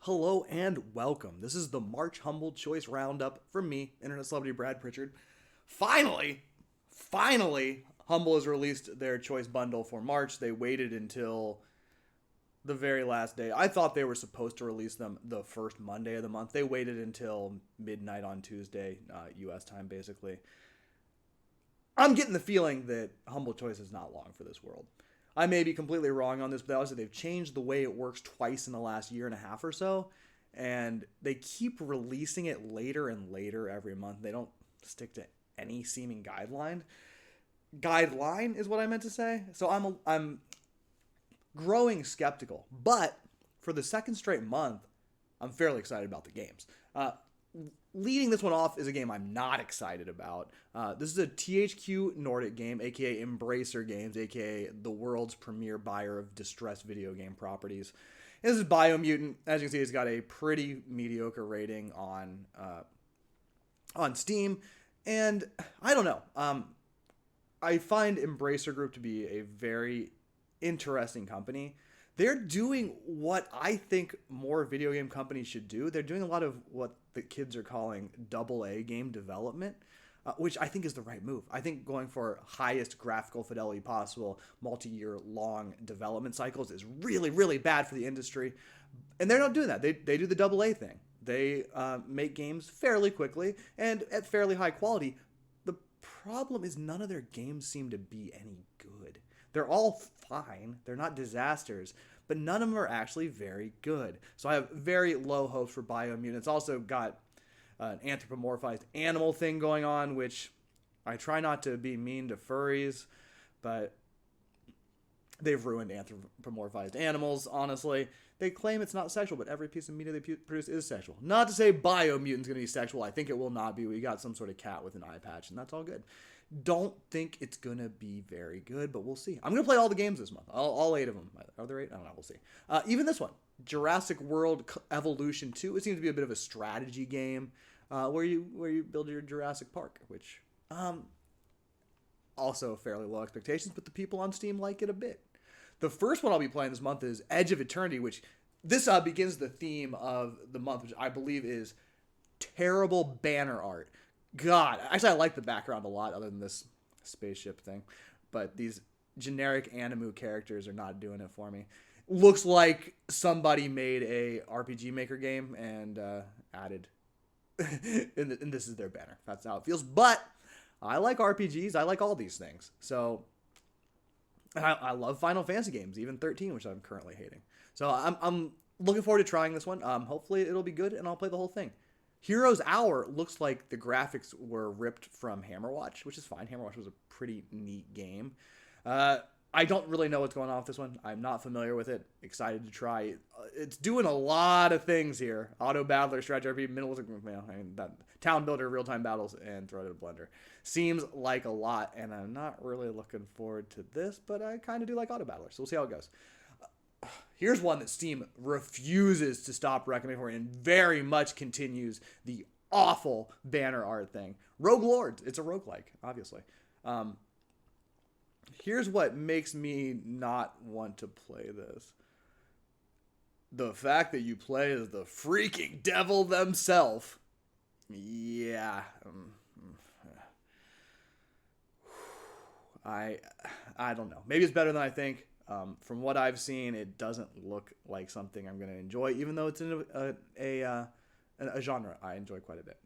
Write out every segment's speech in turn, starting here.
Hello and welcome. This is the March Humble Choice Roundup from me, Internet Celebrity Brad Pritchard. Finally, Humble has released their choice bundle for March. They waited until the very last day. I thought they were supposed to release them the first Monday of the month. They waited until midnight on Tuesday, US time, basically. I'm getting the feeling that Humble Choice is not long for this world. I may be completely wrong on this, but obviously they've changed the way it works twice in the last year and a half or so, and they keep releasing it later and later every month. They don't stick to any seeming guideline. Guideline is what I meant to say. So I'm growing skeptical, but for the second straight month, I'm fairly excited about the games. Leading this one off is a game I'm not excited about. This is a THQ Nordic game, aka Embracer Games, aka the world's premier buyer of distressed video game properties. And this is Biomutant. As you can see, it's got a pretty mediocre rating on Steam, and I don't know. I find Embracer Group to be a very interesting company. They're doing what I think more video game companies should do. They're doing a lot of what the kids are calling AA game development, which I think is the right move. I think going for highest graphical fidelity possible, multi-year long development cycles is really, really bad for the industry. And they're not doing that. They do the AA thing. They make games fairly quickly and at fairly high quality. The problem is none of their games seem to be any good. They're all fine. They're not disasters, but none of them are actually very good. So I have very low hopes for Biomutant. It's also got an anthropomorphized animal thing going on, which I try not to be mean to furries, but they've ruined anthropomorphized animals, honestly. They claim it's not sexual, but every piece of media they produce is sexual. Not to say Biomutant's going to be sexual. I think it will not be. We got some sort of cat with an eye patch, and that's all good. Don't think it's going to be very good, but we'll see. I'm going to play all the games this month. All 8 of them. Are there 8? I don't know. We'll see. Even this one, Jurassic World Evolution 2. It seems to be a bit of a strategy game where you build your Jurassic Park, which also fairly low expectations, but the people on Steam like it a bit. The first one I'll be playing this month is Edge of Eternity, which this begins the theme of the month, which I believe is terrible banner art. God, actually, I like the background a lot, other than this spaceship thing. But these generic Animu characters are not doing it for me. Looks like somebody made a RPG Maker game and added, and this is their banner. That's how it feels. But I like RPGs. I like all these things. So I love Final Fantasy games, even 13, which I'm currently hating. So I'm looking forward to trying this one. Hopefully it'll be good, and I'll play the whole thing. Hero's Hour looks like the graphics were ripped from Hammerwatch, which is fine. Hammerwatch was a pretty neat game. I don't really know what's going on with this one. I'm not familiar with it. Excited to try. It's doing a lot of things here. Auto battler, strategy RPG, minimalistic, that town builder, real-time battles, and throw it in a blender. Seems like a lot, and I'm not really looking forward to this, but I kind of do like auto battlers, so we'll see how it goes. Here's one that Steam refuses to stop recommending for and very much continues the awful banner art thing. Rogue Lords. It's a roguelike, obviously. Here's what makes me not want to play this. The fact that you play as the freaking devil themselves. Yeah. I don't know. Maybe it's better than I think. From what I've seen, it doesn't look like something I'm going to enjoy, even though it's in a genre I enjoy quite a bit.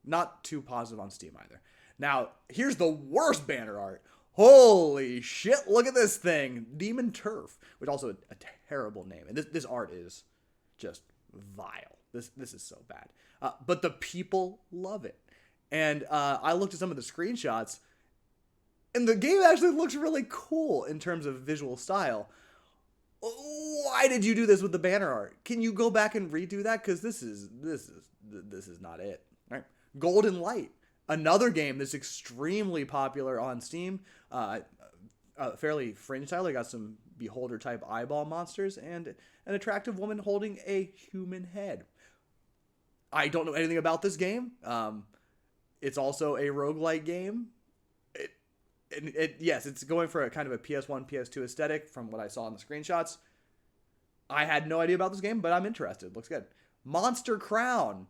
Not too positive on Steam either. Now, here's the worst banner art. Holy shit, look at this thing. Demon Turf, which also a terrible name. And this art is just vile. This is so bad. But the people love it. And I looked at some of the screenshots, and the game actually looks really cool in terms of visual style. Why did you do this with the banner art? Can you go back and redo that? Because this is not it. All right. Golden Light, another game that's extremely popular on Steam. Fairly fringe title. They got some beholder type eyeball monsters and an attractive woman holding a human head. I don't know anything about this game. It's also a roguelike game. Yes, it's going for a kind of a PS1, PS2 aesthetic from what I saw in the screenshots. I had no idea about this game, but I'm interested. Looks good. Monster Crown.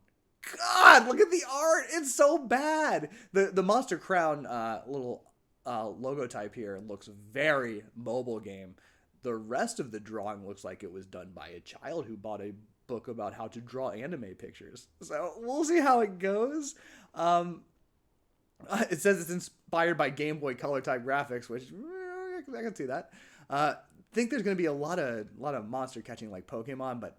God, look at the art. It's so bad. The Monster Crown little logo type here looks very mobile game. The rest of the drawing looks like it was done by a child who bought a book about how to draw anime pictures. So we'll see how it goes. It says it's inspired by Game Boy Color type graphics, which I can see that. Think there's going to be a lot of monster catching like Pokemon, but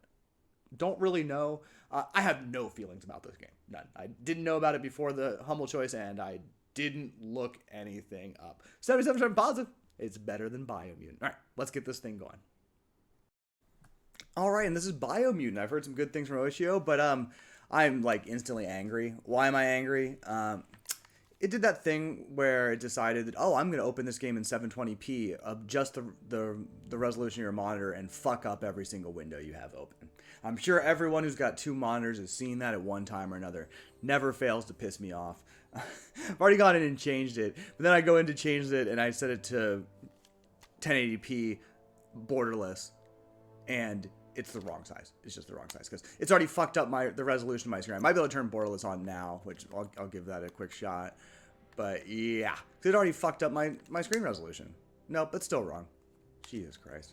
don't really know. I have no feelings about this game. None. I didn't know about it before the humble choice, and I didn't look anything up. 77% positive. It's better than Biomutant. All right, let's get this thing going. All right, and this is Biomutant. I've heard some good things from Oshio, but I'm like instantly angry. Why am I angry? It did that thing where it decided that, oh, I'm going to open this game in 720p of just the resolution of your monitor and fuck up every single window you have open. I'm sure everyone who's got two monitors has seen that at one time or another. Never fails to piss me off. I've already gone in and changed it, but then I go in to change it and I set it to 1080p borderless, and it's the wrong size. It's just the wrong size because it's already fucked up the resolution of my screen. I might be able to turn borderless on now, which I'll give that a quick shot. But yeah, it already fucked up my screen resolution. Nope, it's still wrong. Jesus Christ.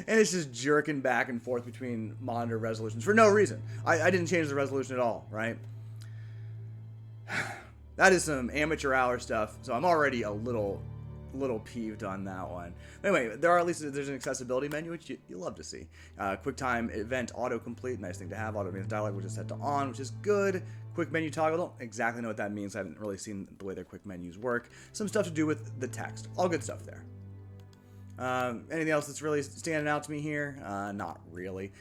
And it's just jerking back and forth between monitor resolutions for no reason. I didn't change the resolution at all, right? That is some amateur hour stuff, so I'm already a little peeved on that one. Anyway, there's an accessibility menu, which you love to see. QuickTime event autocomplete, nice thing to have. Auto advanced dialog, which is set to on, which is good. Quick menu toggle, don't exactly know what that means. I haven't really seen the way their quick menus work. Some stuff to do with the text. All good stuff there. Anything else that's really standing out to me here? Not really.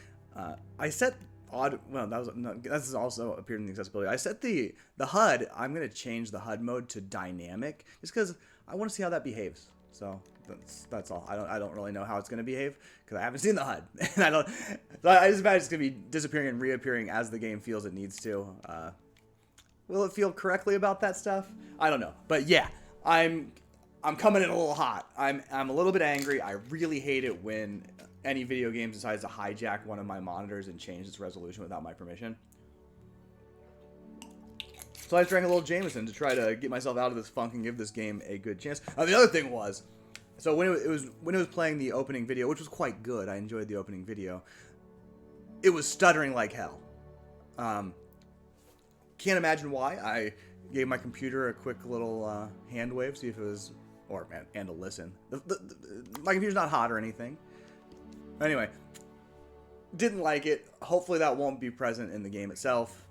I set this is also appeared in the accessibility. I set the HUD. I'm going to change the HUD mode to dynamic just because I want to see how that behaves. So that's all. I don't really know how it's going to behave because I haven't seen the HUD. And I just imagine it's going to be disappearing and reappearing as the game feels it needs to. Will it feel correctly about that stuff? I don't know. But yeah, I'm coming in a little hot. I'm a little bit angry. I really hate it when any video game decides to hijack one of my monitors and change its resolution without my permission. So I drank a little Jameson to try to get myself out of this funk and give this game a good chance. The other thing was, so when it was playing the opening video, which was quite good, I enjoyed the opening video. It was stuttering like hell. Can't imagine why. I gave my computer a quick little hand wave, see if it was, and a listen. My computer's not hot or anything. Anyway, didn't like it. Hopefully that won't be present in the game itself.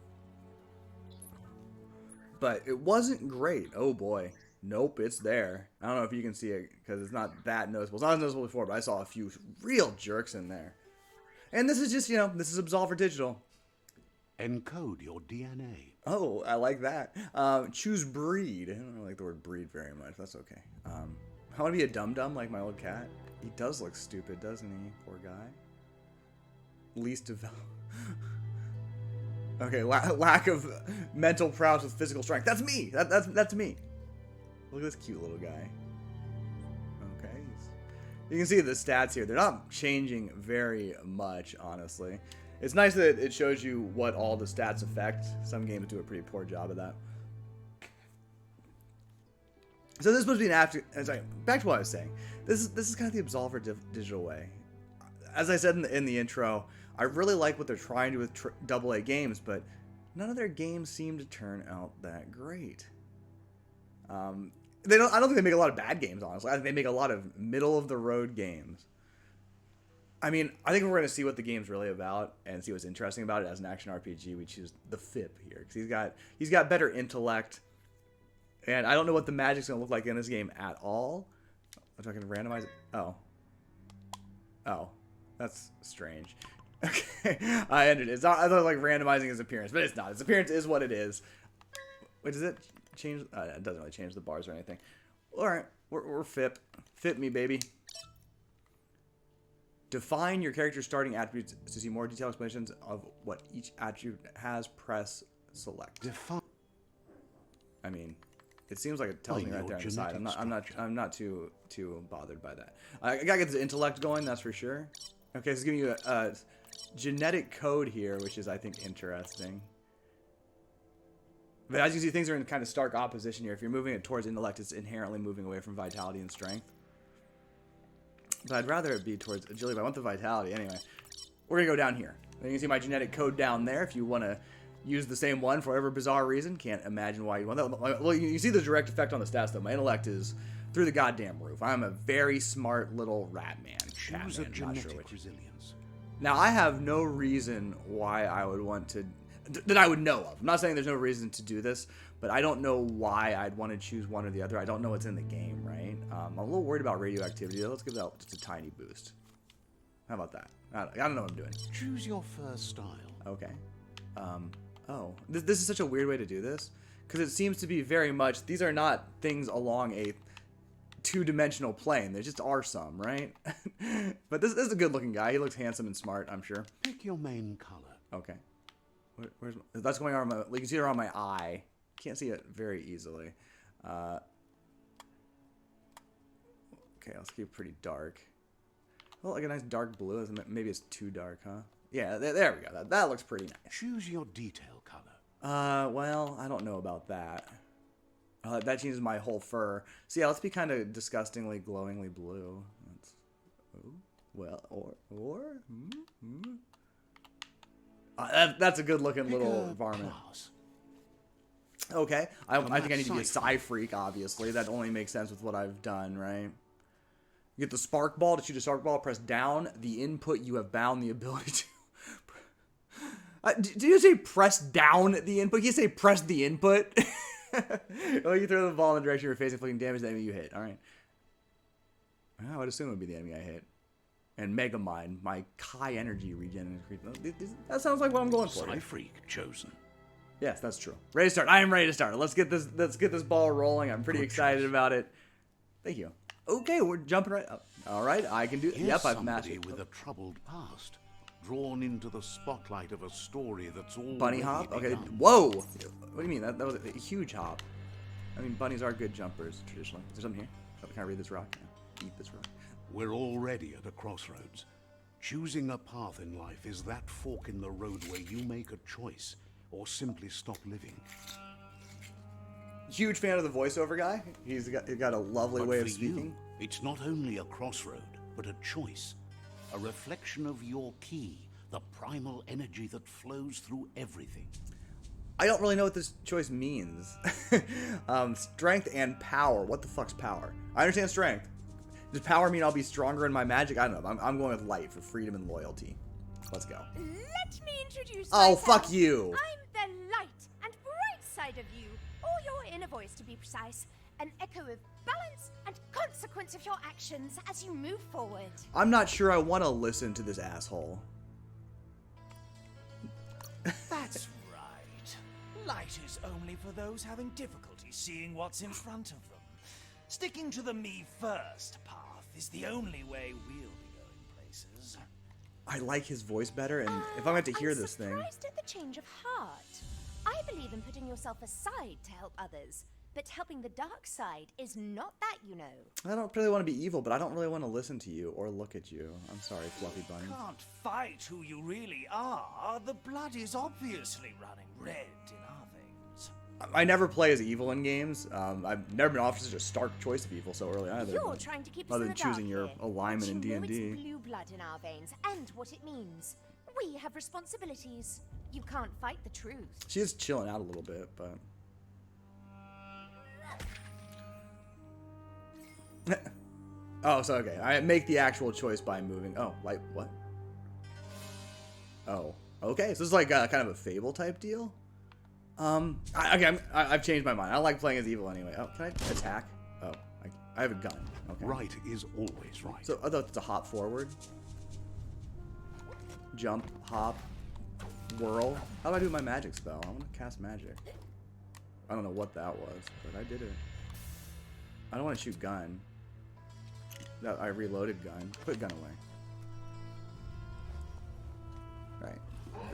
But it wasn't great. Oh boy. Nope, it's there. I don't know if you can see it because it's not that noticeable. It's not as noticeable before, but I saw a few real jerks in there. And this is just, this is Absolver Digital. Encode your DNA. Oh, I like that. Choose breed. I don't really like the word breed very much. That's okay. I want to be a dum-dum like my old cat. He does look stupid, doesn't he? Poor guy. Least developed. Okay, lack of mental prowess with physical strength. That's me. That's me. Look at this cute little guy. Okay. You can see the stats here. They're not changing very much, honestly. It's nice that it shows you what all the stats affect. Some games do a pretty poor job of that. So this is supposed to be an after. Sorry, back to what I was saying. This is kind of the Absolver Digital way. As I said in the intro, I really like what they're trying to do with AA games, but none of their games seem to turn out that great. I don't think they make a lot of bad games, honestly. I think they make a lot of middle-of-the-road games. I mean, I think if we're going to see what the game's really about and see what's interesting about it as an action RPG, we choose the FIP here. Because he's got better intellect. And I don't know what the magic's going to look like in this game at all. If I can randomize it. Oh. That's strange. Okay. I ended it. I thought like randomizing his appearance, but it's not. His appearance is what it is. Wait, does it change? It doesn't really change the bars or anything. Alright. We're FIP. FIP me, baby. Define your character's starting attributes to see more detailed explanations of what each attribute has. Press select. Define. I mean, It seems like it tells me Find right your there on the side. genetic structure. I'm not too bothered by that. I gotta get this intellect going, that's for sure. Okay, so it's giving you a genetic code here, which is, I think, interesting. But as you see, things are in kind of stark opposition here. If you're moving it towards intellect, it's inherently moving away from vitality and strength. But I'd rather it be towards agility, but I want the vitality. Anyway, we're gonna go down here. You can see my genetic code down there if you want to use the same one for whatever bizarre reason. Can't imagine why you want that. Well, you see the direct effect on the stats, though. My intellect is through the goddamn roof. I'm a very smart little rat man. Choose a Not genetic sure which. resilience. Now, I have no reason why I would want to... that I would know of. I'm not saying there's no reason to do this, but I don't know why I'd want to choose one or the other. I don't know what's in the game, right? I'm a little worried about radioactivity. Let's give that just a tiny boost. How about that? I don't know what I'm doing. Choose your first style. Okay. Oh, this is such a weird way to do this, because it seems to be very much, these are not things along a two-dimensional plane. They just are some, right? But this is a good-looking guy. He looks handsome and smart, I'm sure. Pick your main color. Okay. Where's that's going on my, you can see it on my eye. Can't see it very easily. Okay, let's keep it pretty dark. Oh, like a nice dark blue. Maybe it's too dark, huh? Yeah, there we go. That looks pretty nice. Choose your detail color. Well, I don't know about that. That changes my whole fur. So yeah, let's be kind of disgustingly, glowingly blue. That's, oh, well, that's a good-looking little varmint. Class. Okay, I think I need to be a psi freak. Obviously, that only makes sense with what I've done, right? You get the spark ball to shoot a spark ball. Press down the input. You have bound the ability to. Did you say press down the input? You say press the input? Oh, you throw the ball in the direction you're facing, inflicting damage to the enemy you hit. All right. I would assume it would be the enemy I hit. And Mega Mind, my Kai energy regen. That sounds like what I'm going for. Psi freak chosen. Yes, that's true. Ready to start. I am ready to start. Let's get this ball rolling. I'm pretty excited about it. Thank you. Okay, we're jumping right up. All right, I can do. Here's Yep, I've mastered somebody with a troubled past, drawn into the spotlight of a story that's all bunny hop. Okay, whoa. What do you mean? That was a huge hop. I mean, bunnies are good jumpers traditionally. Is there something here? Oh, can I read this rock? Yeah. Eat this rock. We're already at a crossroads. Choosing a path in life is that fork in the road where you make a choice or simply stop living. Huge fan of the voiceover guy. He's got a lovely way of speaking. You, it's not only a crossroad, but a choice. A reflection of your key, the primal energy that flows through everything. I don't really know what this choice means. Strength and power. What the fuck's power? I understand strength. Does power mean I'll be stronger in my magic? I don't know. I'm going with light for freedom and loyalty. Let's go. Let me introduce Oh, myself. fuck you. I'm the light and bright side of you, or your inner voice to be precise. An echo of balance and consequence of your actions as you move forward. I'm not sure I want to listen to this asshole. That's right. Light is only for those having difficulty seeing what's in front of them. Sticking to the me first path is the only way we'll be going places. I like his voice better, and if I'm going to hear this thing... I'm surprised at the change of heart. I believe in putting yourself aside to help others, but helping the dark side is not that, you know. I don't really want to be evil, but I don't really want to listen to you or look at you. I'm sorry, Fluffy Bunny. Can't fight who you really are. The blood is obviously running red in our veins. I never play as evil in games. I've never been offered such a stark choice of evil so early either. You're trying to keep us Other in than the dark choosing your here, alignment in but you know D&D. it's blue blood in our veins and what it means. We have responsibilities. You can't fight the truth. She is chilling out a little bit, but... Oh, so okay. I make the actual choice by moving. Oh, like what? Oh, okay. So this is like kind of a Fable type deal. I've changed my mind. I like playing as evil anyway. Oh, can I attack? Oh, I have a gun. Okay. Right is always right. So I thought it's a hop forward, jump, hop, whirl. How do I do my magic spell? I want to cast magic. I don't know what that was, but I did it. I don't want to shoot gun. I reloaded gun. Put gun away. Right.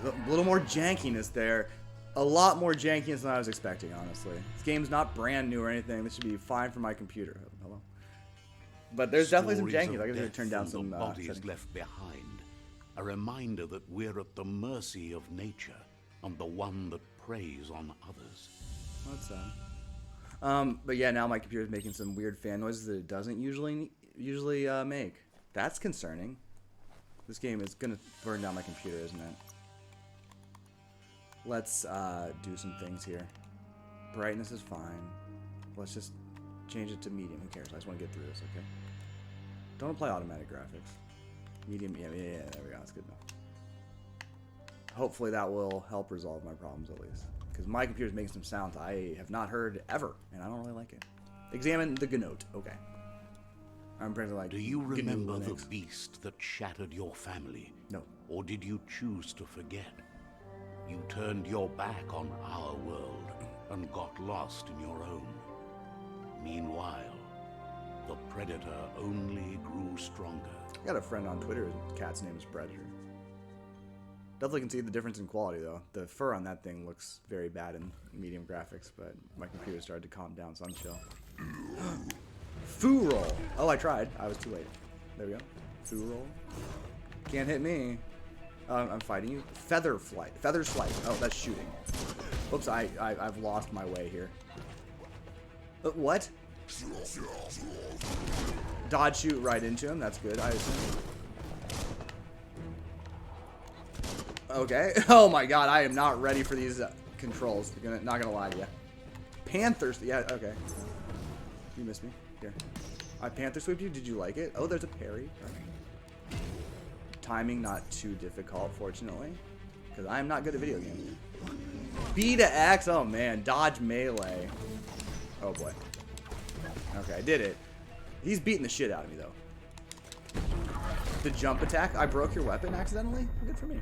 A little more jankiness there. a lot more janky than I was expecting, honestly. This game's not brand new or anything. This should be fine for my computer. Hello. But there's definitely some Stories janky. of I gotta turn down death and some the bodies settings. left behind. A reminder that we're at the mercy of nature and the one that preys on others. That's sad. But yeah, now my computer's making some weird fan noises that it doesn't usually make. That's concerning. This game is gonna burn down my computer, isn't it? Let's do some things here. Brightness is fine. Let's just change it to medium. Who cares? I just want to get through this, okay? Don't apply automatic graphics. Medium, yeah, there we go. That's good enough. Hopefully that will help resolve my problems at least. Because my computer's making some sounds I have not heard ever, and I don't really like it. Examine the Gnote. Okay. I'm pretty like. Do you remember the Linux. beast that shattered your family? No. Or did you choose to forget? You turned your back on our world and got lost in your own. Meanwhile, the predator only grew stronger. I got a friend on Twitter. His cat's name is Predator. Definitely can see the difference in quality though. The fur on that thing looks very bad in medium graphics, but my computer started to calm down, so I'm chill. Foo roll. Oh, I tried. I was too late. There we go. Foo roll. Can't hit me. I'm fighting you. Feather flight. Feather slice. Oh, that's shooting. Oops, I've lost my way here. What? Dodge shoot right into him. That's good, I assume. Okay. Oh my god, I am not ready for these controls. Not gonna lie to you. Panthers. Yeah, okay. You missed me. Here. I Panther sweeped you. Did you like it? Oh, there's a parry. Right. Timing not too difficult, fortunately. Because I'm not good at video games. B to X. Oh man. Dodge melee. Oh boy. Okay, I did it. He's beating the shit out of me though. The jump attack. I broke your weapon accidentally? Good for me.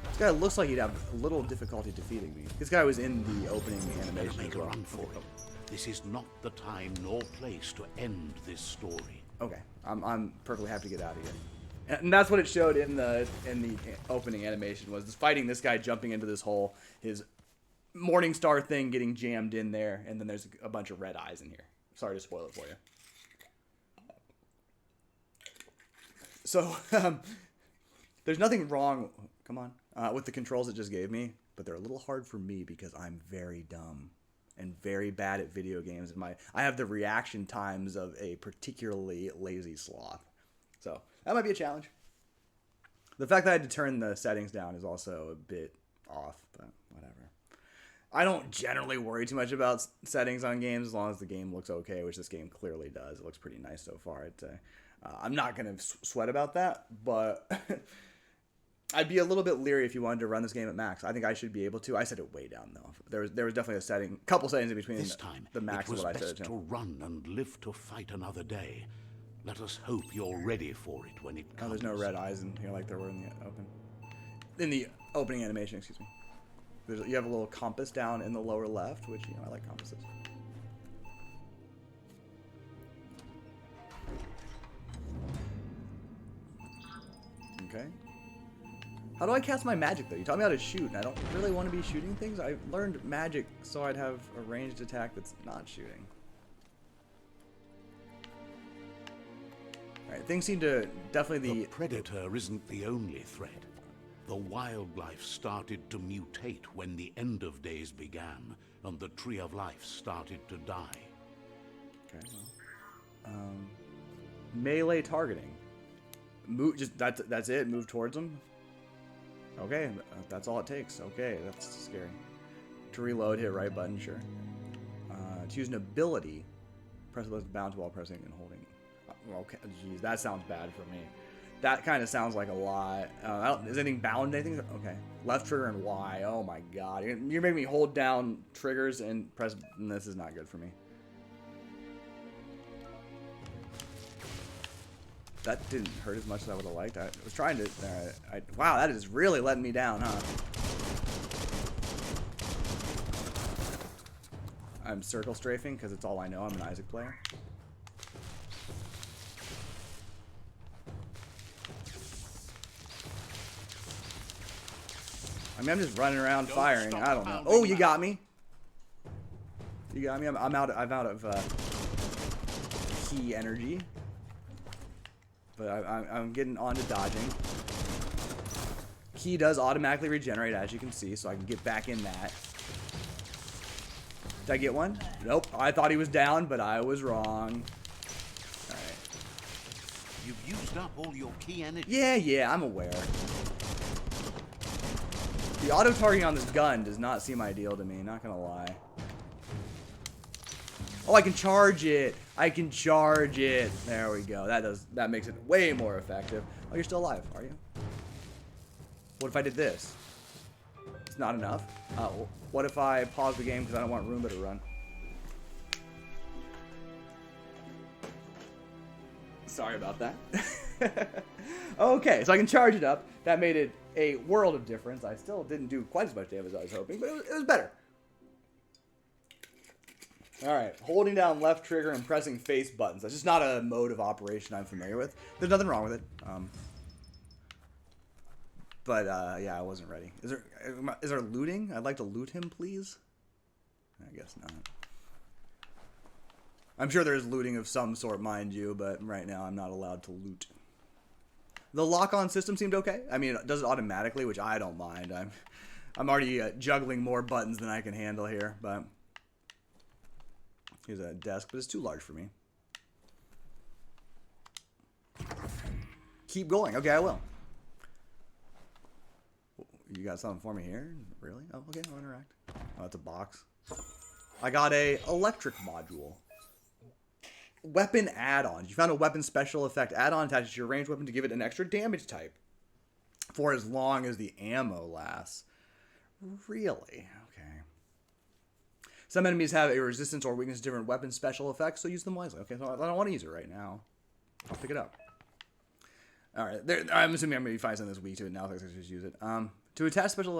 This guy looks like he'd have little difficulty defeating me. This guy was in the opening animation Make as a well. run for it. This is not the time nor place to end this story. Okay, I'm perfectly happy to get out of here. And that's what it showed in the opening animation, was fighting this guy jumping into this hole, his Morningstar thing getting jammed in there, and then there's a bunch of red eyes in here. Sorry to spoil it for you. So, there's nothing wrong, come on, with the controls it just gave me, but they're a little hard for me because I'm very dumb and very bad at video games. And I have the reaction times of a particularly lazy sloth. So, that might be a challenge. The fact that I had to turn the settings down is also a bit off, but whatever. I don't generally worry too much about settings on games as long as the game looks okay, which this game clearly does. It looks pretty nice so far, I'd say. I'm not going to sweat about that, but I'd be a little bit leery if you wanted to run this game at max. I think I should be able to. I set it way down, though. There was definitely a couple settings in between This time, the max it was and what I set it best to. to run and live to fight another day. Let us hope you're ready for it when it Oh, comes. there's no red eyes in here like there were in the opening animation, excuse me. You have a little compass down in the lower left, which, I like compasses. Okay. How do I cast my magic, though? You taught me how to shoot, and I don't really want to be shooting things. I learned magic so I'd have a ranged attack that's not shooting. Alright, things seem to definitely The predator isn't the only threat. The wildlife started to mutate when the end of days began, and the tree of life started to die. Okay, well. Melee targeting. Move, just that's it. Move towards them. Okay, that's all it takes. Okay, that's scary. To reload, hit right button, sure. To use an ability, press the bounce while pressing and holding. Okay, geez, that sounds bad for me. That kind of sounds like a lot. Is anything bound? Anything? Okay. Left trigger and Y. Oh my god, you're making me hold down triggers and press. And this is not good for me. That didn't hurt as much as I would have liked. I was trying to... wow, that is really letting me down, huh? I'm circle strafing because it's all I know. I'm an Isaac player. I mean, I'm just running around Don't firing. stop I don't know. pounding Oh, you that. got me. You got me. I'm out. I'm out of key energy. But I'm getting on to dodging. Key does automatically regenerate, as you can see, so I can get back in that. Did I get one? Nope. I thought he was down, but I was wrong. Alright. You've used up all your key energy. Yeah, I'm aware. The auto-targeting on this gun does not seem ideal to me, not gonna lie. Oh, I can charge it. I can charge it. There we go. That makes it way more effective. Oh, you're still alive, are you? What if I did this? It's not enough. What if I pause the game because I don't want Roomba to run? Sorry about that. Okay, so I can charge it up. That made it a world of difference. I still didn't do quite as much damage as I was hoping, but it was better. Alright, holding down left trigger and pressing face buttons. That's just not a mode of operation I'm familiar with. There's nothing wrong with it. Yeah, I wasn't ready. Is there looting? I'd like to loot him, please. I guess not. I'm sure there's looting of some sort, mind you, but right now I'm not allowed to loot. The lock-on system seemed okay. I mean, it does it automatically, which I don't mind. I'm already juggling more buttons than I can handle here, but here's a desk, but it's too large for me. Keep going. Okay, I will. You got something for me here? Really? Oh, okay, I'll interact. Oh, that's a box. I got a electric module. Weapon add-ons. You found a weapon special effect add-on attached to your ranged weapon to give it an extra damage type for as long as the ammo lasts. Really? Okay. Some enemies have a resistance or weakness to different weapon special effects, so use them wisely. Okay, so I don't want to use it right now. I'll pick it up. Alright, I'm assuming I'm going to be finding something that's weak to it now, so I just use it. To attach special...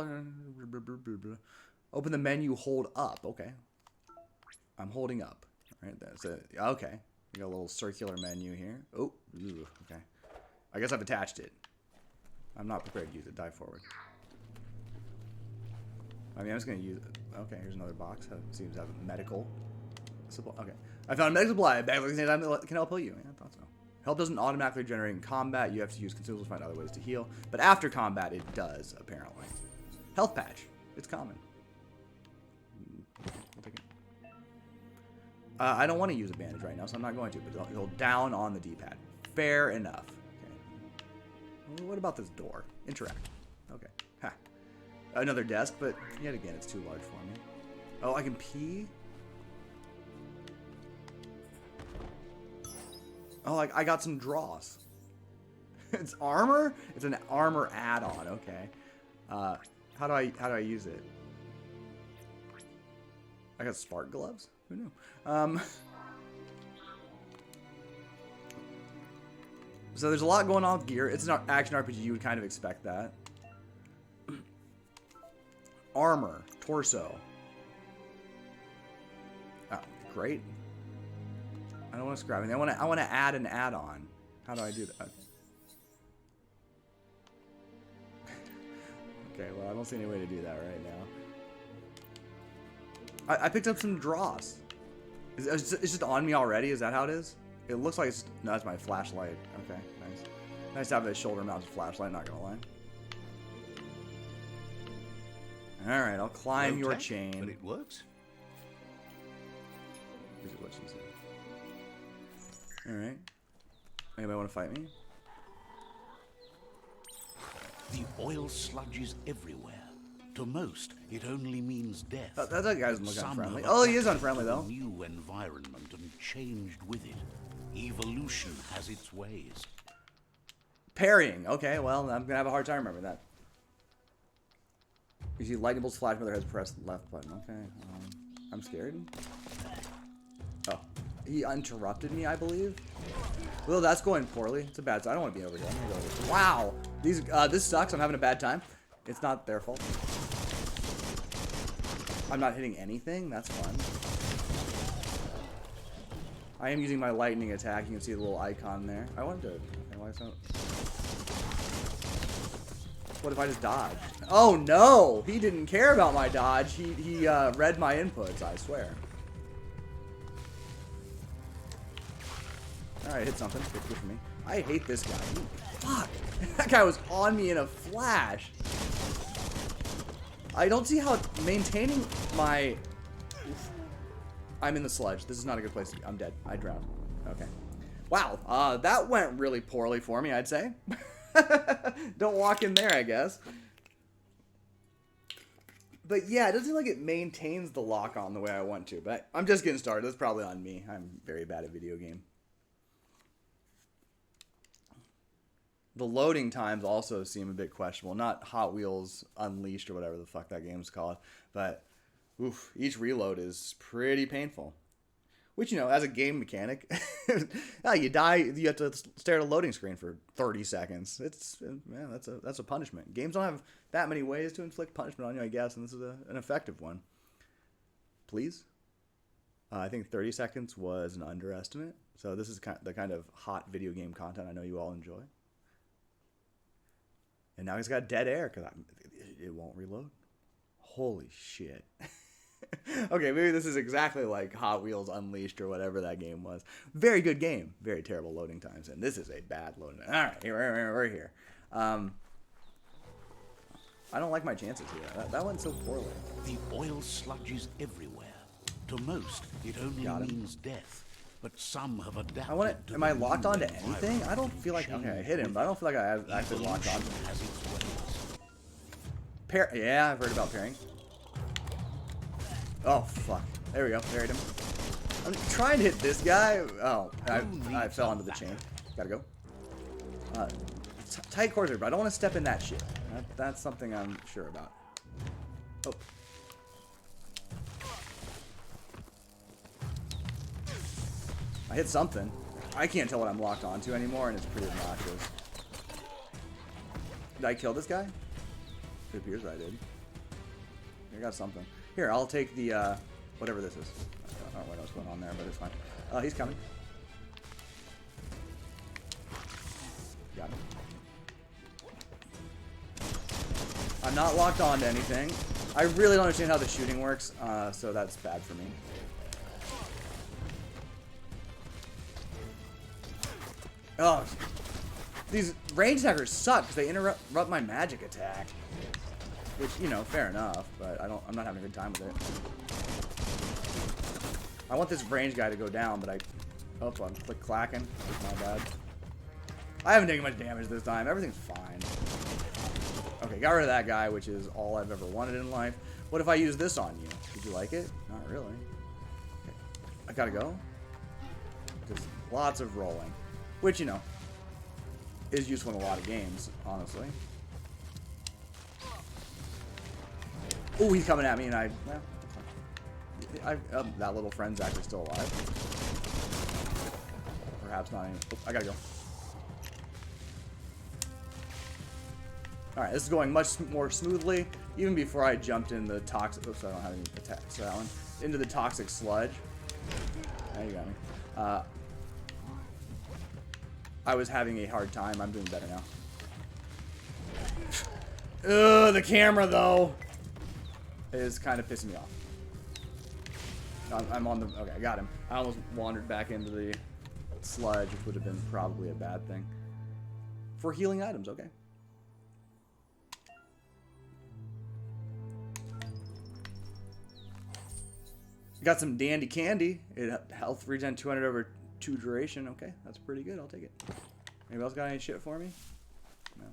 Open the menu, hold up. Okay. I'm holding up. Alright, that's it. Okay. We got a little circular menu here. Oh, ooh, okay. I guess I've attached it. I'm not prepared to use it. Dive forward. I mean, I'm just going to use it. Okay, here's another box. Seems to have medical supply. Okay. I found a medical supply. Back at the same time, can help heal you. Yeah, I thought so. Help doesn't automatically generate in combat. You have to use consumables to find other ways to heal. But after combat, it does, apparently. Health patch. It's common. I'll take it. I don't want to use a bandage right now, so I'm not going to. But hold down on the D-pad. Fair enough. Okay. What about this door? Interact. Okay. Ha. Another desk, but yet again, it's too large for me. Oh, I can pee? Oh, I got some draws. It's armor? It's an armor add-on. Okay. How do I use it? I got spark gloves? Who knew? So there's a lot going on with gear. It's an action RPG. You would kind of expect that. Armor. Torso. Oh, great. I don't want to scrap anything. I want to add an add-on. How do I do that? Okay, well, I don't see any way to do that right now. I picked up some dross. It's just on me already? Is that how it is? It looks like it's... No, that's my flashlight. Okay, nice. Nice to have a shoulder-mounted flashlight, not gonna lie. Alright, I'll climb your chain. But it works. This is what she said. Alright. Anybody want to fight me? The oil sludges everywhere. To most, it only means death. That guy doesn't look Some unfriendly. have Oh, he is adapted unfriendly, to a though. New environment and changed with it. Evolution has its ways. Parrying. Okay, well, I'm going to have a hard time remembering that. You see lightning bolts flash when their heads press the left button. Okay. I'm scared. Oh. He interrupted me, I believe. Well, that's going poorly. It's a bad sign. I don't want to be over here. I'm gonna go over here. Wow. This sucks. I'm having a bad time. It's not their fault. I'm not hitting anything. That's fun. I am using my lightning attack. You can see the little icon there. I wanted to... What if I just dodge? Oh no! He didn't care about my dodge. He read my inputs, I swear. Alright, hit something. Good for me. I hate this guy. Fuck! That guy was on me in a flash. I don't see how maintaining my... Oof. I'm in the sludge. This is not a good place to be. I'm dead. I drowned. Okay. Wow. That went really poorly for me, I'd say. Don't walk in there, I guess. But yeah, it doesn't seem like it maintains the lock on the way I want to. But I'm just getting started. That's probably on me. I'm very bad at video game. The loading times also seem a bit questionable. Not Hot Wheels Unleashed or whatever the fuck that game's called. But, oof, each reload is pretty painful. Which, you know, as a game mechanic, you die, you have to stare at a loading screen for 30 seconds. It's, man, that's a punishment. Games don't have that many ways to inflict punishment on you, I guess, and this is an effective one. Please? I think 30 seconds was an underestimate. So this is the kind of hot video game content I know you all enjoy. And now he's got dead air because it won't reload. Holy shit. Okay, maybe this is exactly like Hot Wheels Unleashed or whatever that game was. Very good game. Very terrible loading times. And this is a bad loading time. All right, we're here. I don't like my chances here. That went so poorly. The oil sludges everywhere. To most, it only means death. But some have adapted. I want it. Am I locked onto anything? I don't feel like. Okay, I hit him, but I don't feel like I have actually locked onto him. Yeah, I've heard about pairing. Oh fuck! There we go. Parried him. I'm trying to hit this guy. Oh, I fell onto the chain. Gotta go. Tight quarters, but I don't want to step in that shit. That's something I'm sure about. Oh. I hit something. I can't tell what I'm locked onto anymore, and it's pretty obnoxious. Did I kill this guy? It appears I did. I got something. Here, I'll take the, whatever this is. I don't know what's going on there, but it's fine. He's coming. Got him. I'm not locked onto anything. I really don't understand how the shooting works, so that's bad for me. Oh, these range attackers suck because they interrupt my magic attack. Which, you know, fair enough, but I'm not having a good time with it. I want this range guy to go down, but I'm clacking. My bad. I haven't taken much damage this time. Everything's fine. Okay, got rid of that guy, which is all I've ever wanted in life. What if I use this on you? Did you like it? Not really. Okay. I gotta go. Just lots of rolling. Which, you know, is useful in a lot of games, honestly. Oh, he's coming at me, and that little friend's actually still alive. Perhaps not. I gotta go. All right, this is going much more smoothly. Even before I jumped in the toxic. Oops, I don't have any attacks for that one. Into the toxic sludge. Now you got me. I was having a hard time. I'm doing better now. Ugh, the camera though is kind of pissing me off. I'm on the... Okay, I got him. I almost wandered back into the sludge, which would have been probably a bad thing. For healing items, okay. Got some dandy candy. It health regen 200 over 2 duration. Okay, that's pretty good. I'll take it. Anybody else got any shit for me? No.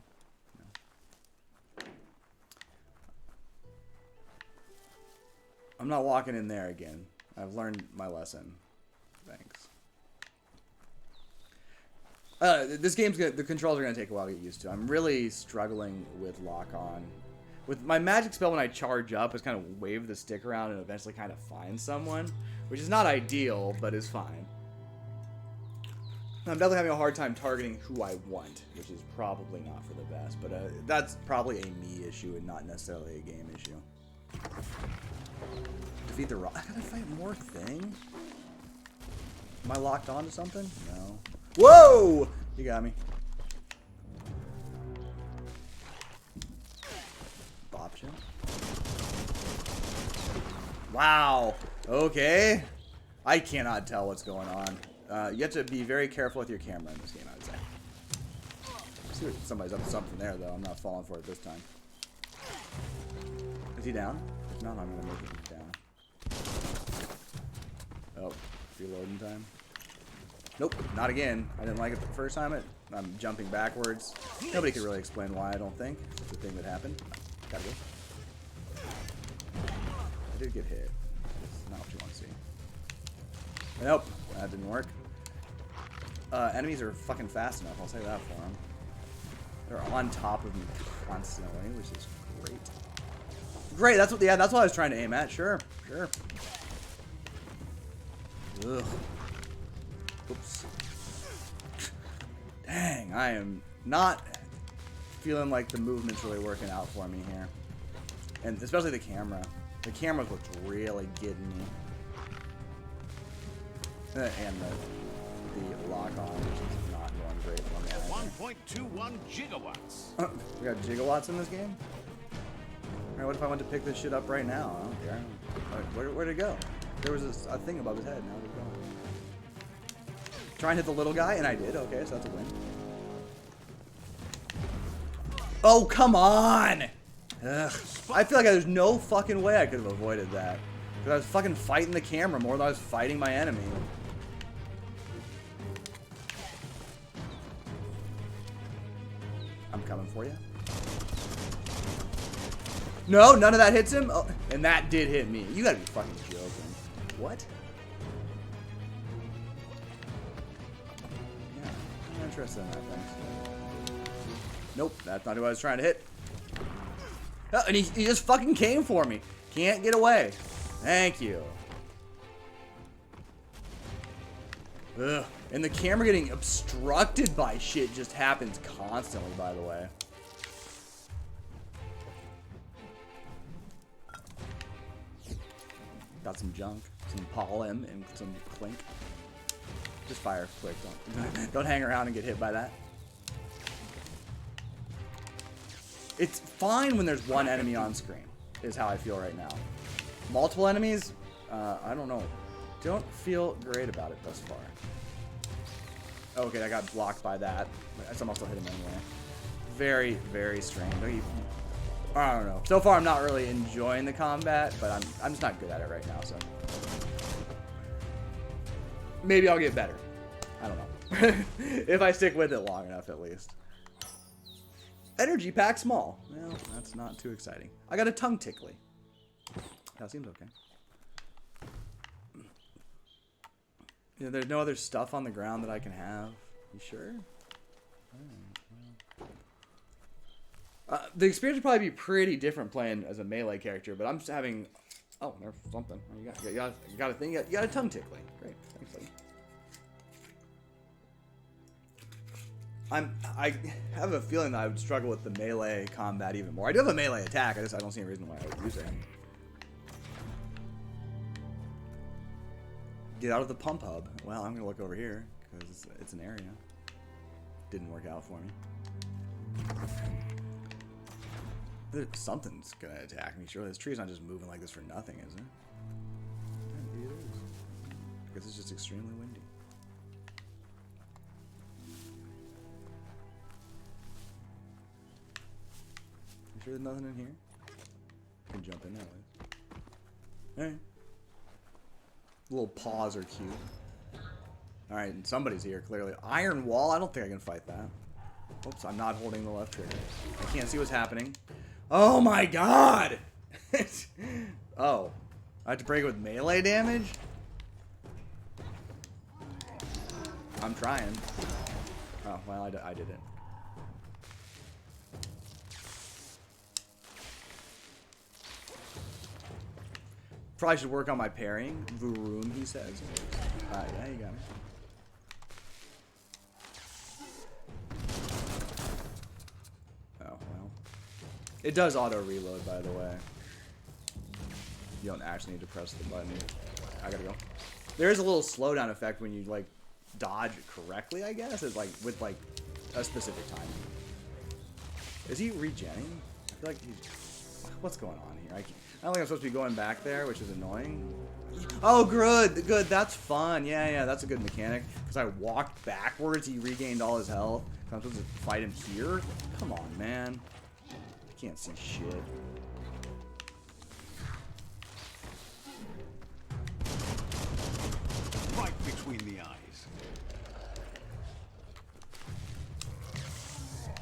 I'm not walking in there again. I've learned my lesson. Thanks. This game's gonna, the controls are gonna take a while to get used to. I'm really struggling with lock on. With my magic spell, when I charge up, is kind of wave the stick around and eventually kind of find someone, which is not ideal, but is fine. I'm definitely having a hard time targeting who I want, which is probably not for the best, but that's probably a me issue and not necessarily a game issue. Defeat the rock. I gotta fight more thing? Am I locked onto something? No. Whoa! You got me. Wow. Okay. I cannot tell what's going on. You have to be very careful with your camera in this game, I would say. See, somebody's up to something there, though. I'm not falling for it this time. Is he down? If not, I'm going to make him down. Oh, reloading time. Nope, not again. I didn't like it the first time. I'm jumping backwards. Nobody can really explain why, I don't think. It's just a thing that happened. Gotta go. I did get hit. That's not what you want to see. Nope, that didn't work. Enemies are fucking fast enough, I'll say that for them. They're on top of me constantly, which is great. Great, that's what I was trying to aim at. Sure, sure. Ugh. Oops. Dang, I am not feeling like the movement's really working out for me here. And especially the camera. The camera's what's really getting me. And the lock-on, which is not going great for me. 1.21 gigawatts. We got gigawatts in this game? Alright, what if I went to pick this shit up right now? I don't care. Where'd it go? There was a thing above his head. Now it's gone. Try and hit the little guy, and I did. Okay, so that's a win. Oh, come on! Ugh. I feel like there's no fucking way I could have avoided that. Because I was fucking fighting the camera more than I was fighting my enemy. I'm coming for you. No, none of that hits him? Oh, and that did hit me. You gotta be fucking joking. What? Yeah, I'm interested in that thing. Nope, that's not who I was trying to hit. Oh, and he just fucking came for me. Can't get away. Thank you. Ugh. And the camera getting obstructed by shit just happens constantly, by the way. Got some junk, some pollen, and some clink. Just fire quick. Don't hang around and get hit by that. It's fine when there's one enemy on screen, is how I feel right now. Multiple enemies, I don't know. Don't feel great about it thus far. Okay, I got blocked by that. I somehow still hit him anyway. Very, very strange. I don't know. So far, I'm not really enjoying the combat, but I'm just not good at it right now, so. Maybe I'll get better. I don't know. If I stick with it long enough, at least. Energy pack small. Well, that's not too exciting. I got a tongue tickly. That seems okay. Yeah, there's no other stuff on the ground that I can have. You sure? The experience would probably be pretty different playing as a melee character, but I'm just having... Oh, there's something. You got a thing? You got a tongue tickly. Great. Thanks, buddy. I have a feeling that I would struggle with the melee combat even more. I do have a melee attack. I don't see any reason why I would use it. Get out of the pump hub. Well, I'm gonna look over here because it's an area. Didn't work out for me. Something's gonna attack me. Surely this tree's not just moving like this for nothing, is it? Yeah, maybe it is. I guess it's just extremely windy. You sure there's nothing in here? I can jump in that way. Alright. Little paws are cute. Alright, somebody's here, clearly. Iron wall? I don't think I can fight that. Oops, I'm not holding the left trigger. I can't see what's happening. Oh my god! Oh. I have to break it with melee damage? I'm trying. Oh, well, I did it. Probably should work on my parrying. Vroom, he says. Yeah, you got me. Oh, well. It does auto-reload, by the way. You don't actually need to press the button. I gotta go. There is a little slowdown effect when you, like, dodge correctly, I guess. It's like, with, like, a specific time. Is he regenning? I feel like he's... What's going on here? I don't think I'm supposed to be going back there, which is annoying. Oh, good, good. That's fun. Yeah, yeah, that's a good mechanic. Because I walked backwards, he regained all his health. I'm supposed to fight him here? Come on, man. I can't see shit. Right between the eyes.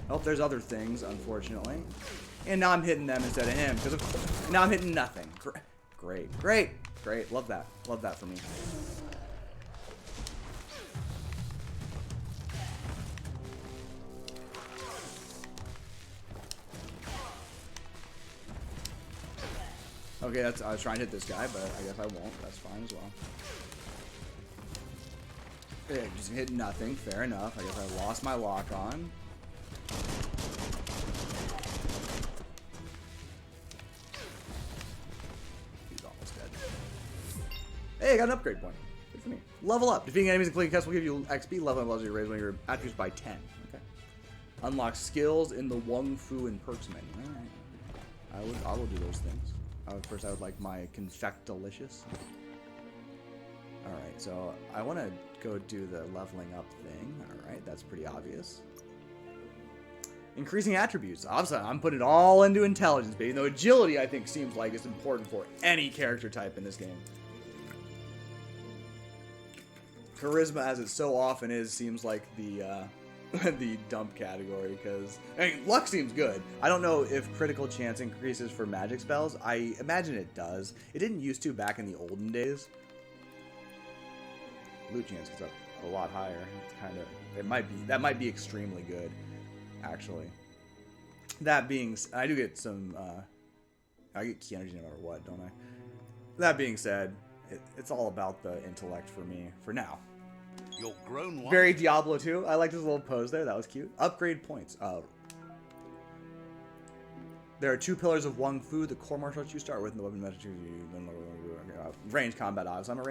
Oh, there's other things, unfortunately. And now I'm hitting them instead of him. Now I'm hitting nothing. Great, great, great. Love that. Love that for me. Okay, that's, I was trying to hit this guy, but I guess I won't. That's fine as well. Yeah, just hit nothing. Fair enough. I guess I lost my lock on. He's almost dead. Hey, I got an upgrade point. Good for me. Level up. Defeating enemies and clicking tests will give you XP. Leveling allows you to raise one of your attributes by 10. Okay. Unlock skills in the Wung Fu and perks menu. Alright. I will do those things. First, I would like my Confect Delicious. Alright, so I want to go do the leveling up thing. Alright, that's pretty obvious. Increasing attributes. Obviously, I'm putting it all into intelligence, but even though agility, I think, seems like it's important for any character type in this game. Charisma, as it so often is, seems like the the dump category, because I mean, luck seems good. I don't know if critical chance increases for magic spells. I imagine it does. It didn't used to back in the olden days. Loot chance goes up a lot higher. It's kind of, that might be extremely good, actually. That being, I do get some, I get key energy no matter what, don't I? That being said, it's all about the intellect for me, for now. You're grown one. Very Diablo 2. I like this little pose there. That was cute. Upgrade points. There are 2 pillars of Wung Fu. The core martial arts you start with, and the weapon magic range combat. I'm a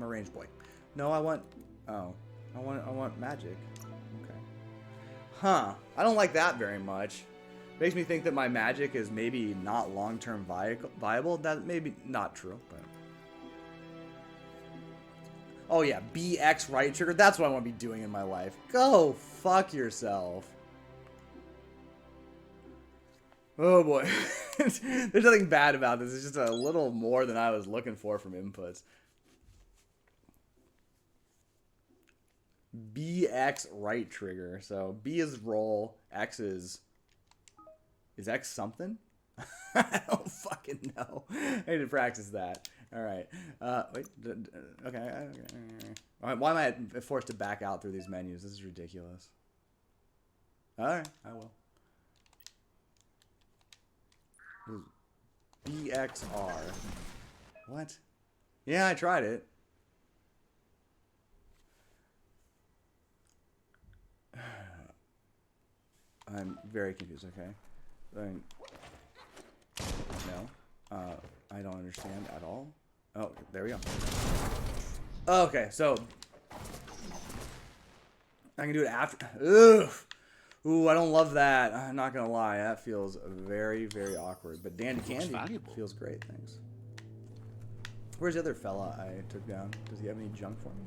range boy. No, I want. Oh, I want magic. Okay. Huh. I don't like that very much. Makes me think that my magic is maybe not long-term viable. That may be not true, but. Oh yeah, BX right trigger. That's what I want to be doing in my life. Go fuck yourself. Oh boy. There's nothing bad about this. It's just a little more than I was looking for from inputs. BX right trigger. So B is roll. X is X something? I don't fucking know. I need to practice that. All right. Wait. Okay. All right. Why am I forced to back out through these menus? This is ridiculous. All right. I will. BXR. What? Yeah, I tried it. I'm very confused. Okay. No. I don't understand at all. Oh, there we go. Okay, so I can do it after. Ugh. Ooh, I don't love that. I'm not gonna lie. That feels very, very awkward. But Dandy Candy feels great. Thanks. Where's the other fella I took down? Does he have any junk for me?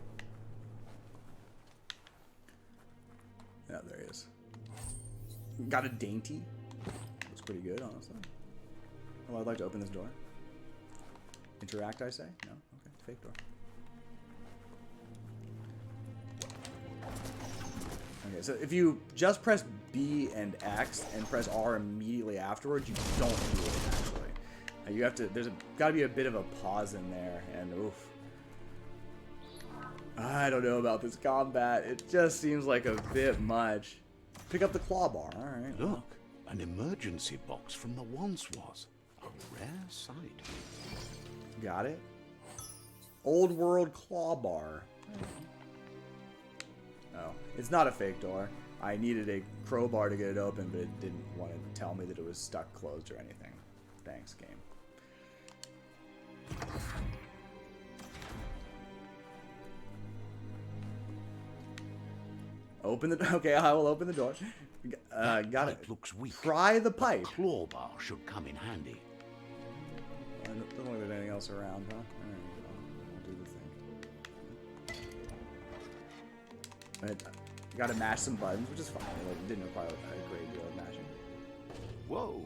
Yeah, there he is. Got a dainty. Looks pretty good, honestly. Well, I'd like to open this door. Interact, I say? No? Okay, fake door. Okay, so if you just press B and X and press R immediately afterwards, you don't do it, actually. You have to, there's gotta be a bit of a pause in there, and oof. I don't know about this combat. It just seems like a bit much. Pick up the claw bar, alright. Look, an emergency box from the once was. A rare sight. Got it. Old world claw bar. Oh, it's not a fake door. I needed a crowbar to get it open, but it didn't want to tell me that it was stuck closed or anything. Thanks, game. Open the... Okay, I will open the door. Got it. Looks weak. Pry the pipe. A claw bar should come in handy. Doesn't look like there's anything else around, huh? Alright, I'll do the thing. You gotta mash some buttons, which is fine. It didn't require a great deal of mashing. Whoa.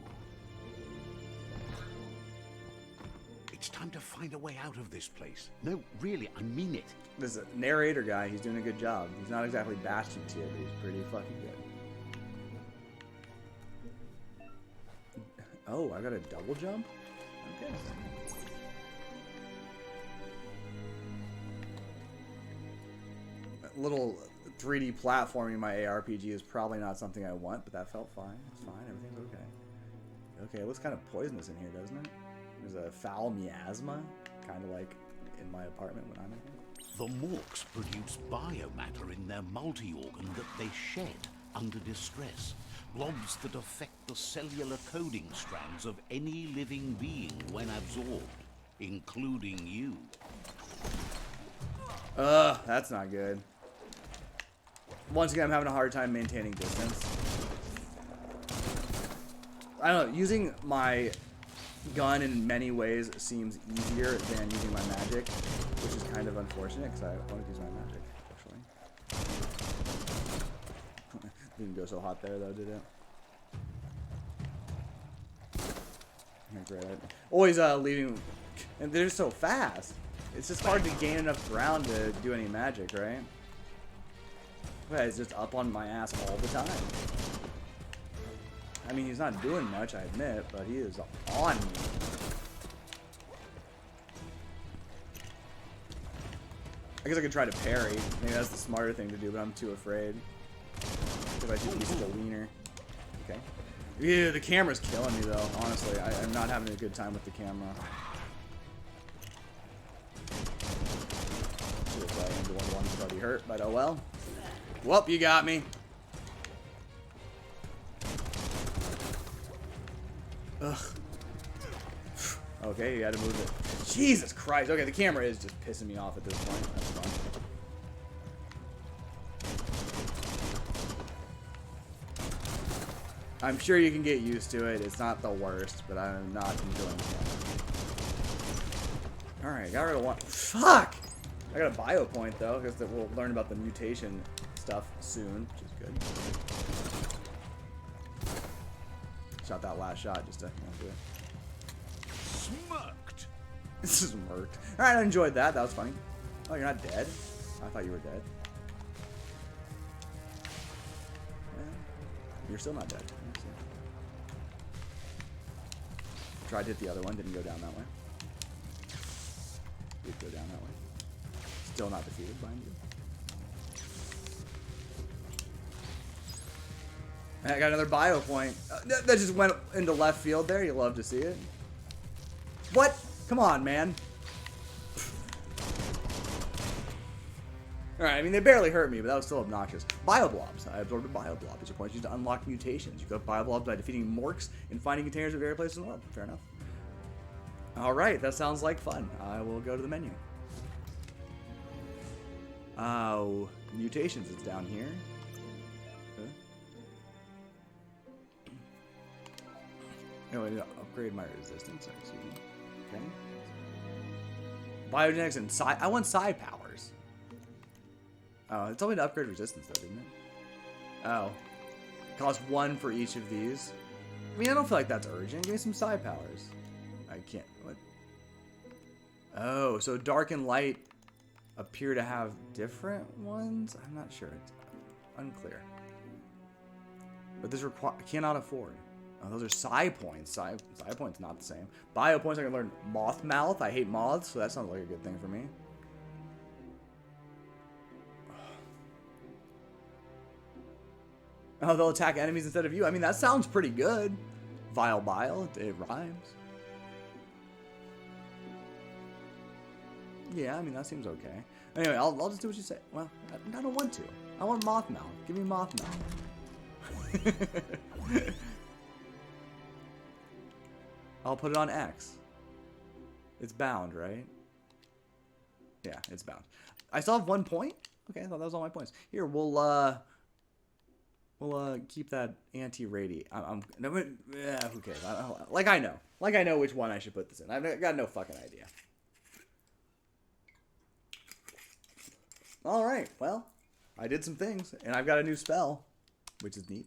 It's time to find a way out of this place. No, really, I mean it. This narrator guy, he's doing a good job. He's not exactly Bastion tier, but he's pretty fucking good. Oh, I got a double jump? Okay. A little 3D platforming in my ARPG is probably not something I want, but that felt fine. It's fine. Everything's okay. Okay, it looks kind of poisonous in here, doesn't it? There's a foul miasma, kind of like in my apartment when I'm in here. The Morks produce biomatter in their multi-organ that they shed under distress. Blobs that affect the cellular coding strands of any living being when absorbed, including you. Ugh, that's not good. Once again, I'm having a hard time maintaining distance. I don't know, using my gun in many ways seems easier than using my magic, which is kind of unfortunate because I want to use my magic, actually. Didn't go so hot there though, did it? Great. Always leaving, and they're so fast. It's just hard to gain enough ground to do any magic, right? But he's just up on my ass all the time. I mean, he's not doing much, I admit, but he is on me. I guess I could try to parry. Maybe that's the smarter thing to do, but I'm too afraid. Because I think he's such a wiener. Okay. Yeah, the camera's killing me, though, honestly. I'm not having a good time with the camera. One's already hurt, but oh well. Whoop, you got me. Ugh. Okay, you gotta move it. Jesus Christ. Okay, the camera is just pissing me off at this point. That's fun. I'm sure you can get used to it. It's not the worst, but I'm not enjoying it. Alright, got rid of one. Fuck! I got a bio point, though, because we'll learn about the mutation stuff soon, which is good. Shot that last shot just to do it. Smirked. This is murked. Alright, I enjoyed that. That was funny. Oh, you're not dead? I thought you were dead. Well, you're still not dead. Tried to hit the other one, didn't go down that way. Did go down that way. Still not defeated, mind you. And I got another bio point. That just went into left field there. You love to see it. What? Come on, man. Alright, I mean, they barely hurt me, but that was still obnoxious. Bioblobs. I absorbed a bioblob. These are points used to unlock mutations. You got bioblobs by defeating Morks and finding containers at various places in the world. Fair enough. Alright, that sounds like fun. I will go to the menu. Oh, mutations is down here. Okay. Oh, I need to upgrade my resistance. Excuse me. Okay. Biogenetics and psi. I want psi powers. Oh, it told me to upgrade resistance, though, didn't it? Oh. Cost 1 for each of these. I mean, I don't feel like that's urgent. Give me some psi powers. I can't. What? Oh, so dark and light appear to have different ones? I'm not sure. It's unclear. But this cannot afford. Oh, those are psi points. Psi points not the same. Bio points I can learn moth mouth. I hate moths, so that sounds like a good thing for me. Oh, they'll attack enemies instead of you. I mean, that sounds pretty good. Vile bile. It rhymes. Yeah, I mean, that seems okay. Anyway, I'll just do what you say. Well, I don't want to. I want moth mouth. Give me moth mouth. I'll put it on X. It's bound, right? Yeah, it's bound. I still have 1 point? Okay, I thought that was all my points. Here, we'll, We'll keep that anti-radi. No, who cares? I know which one I should put this in. I've got no fucking idea. All right, well, I did some things, and I've got a new spell, which is neat.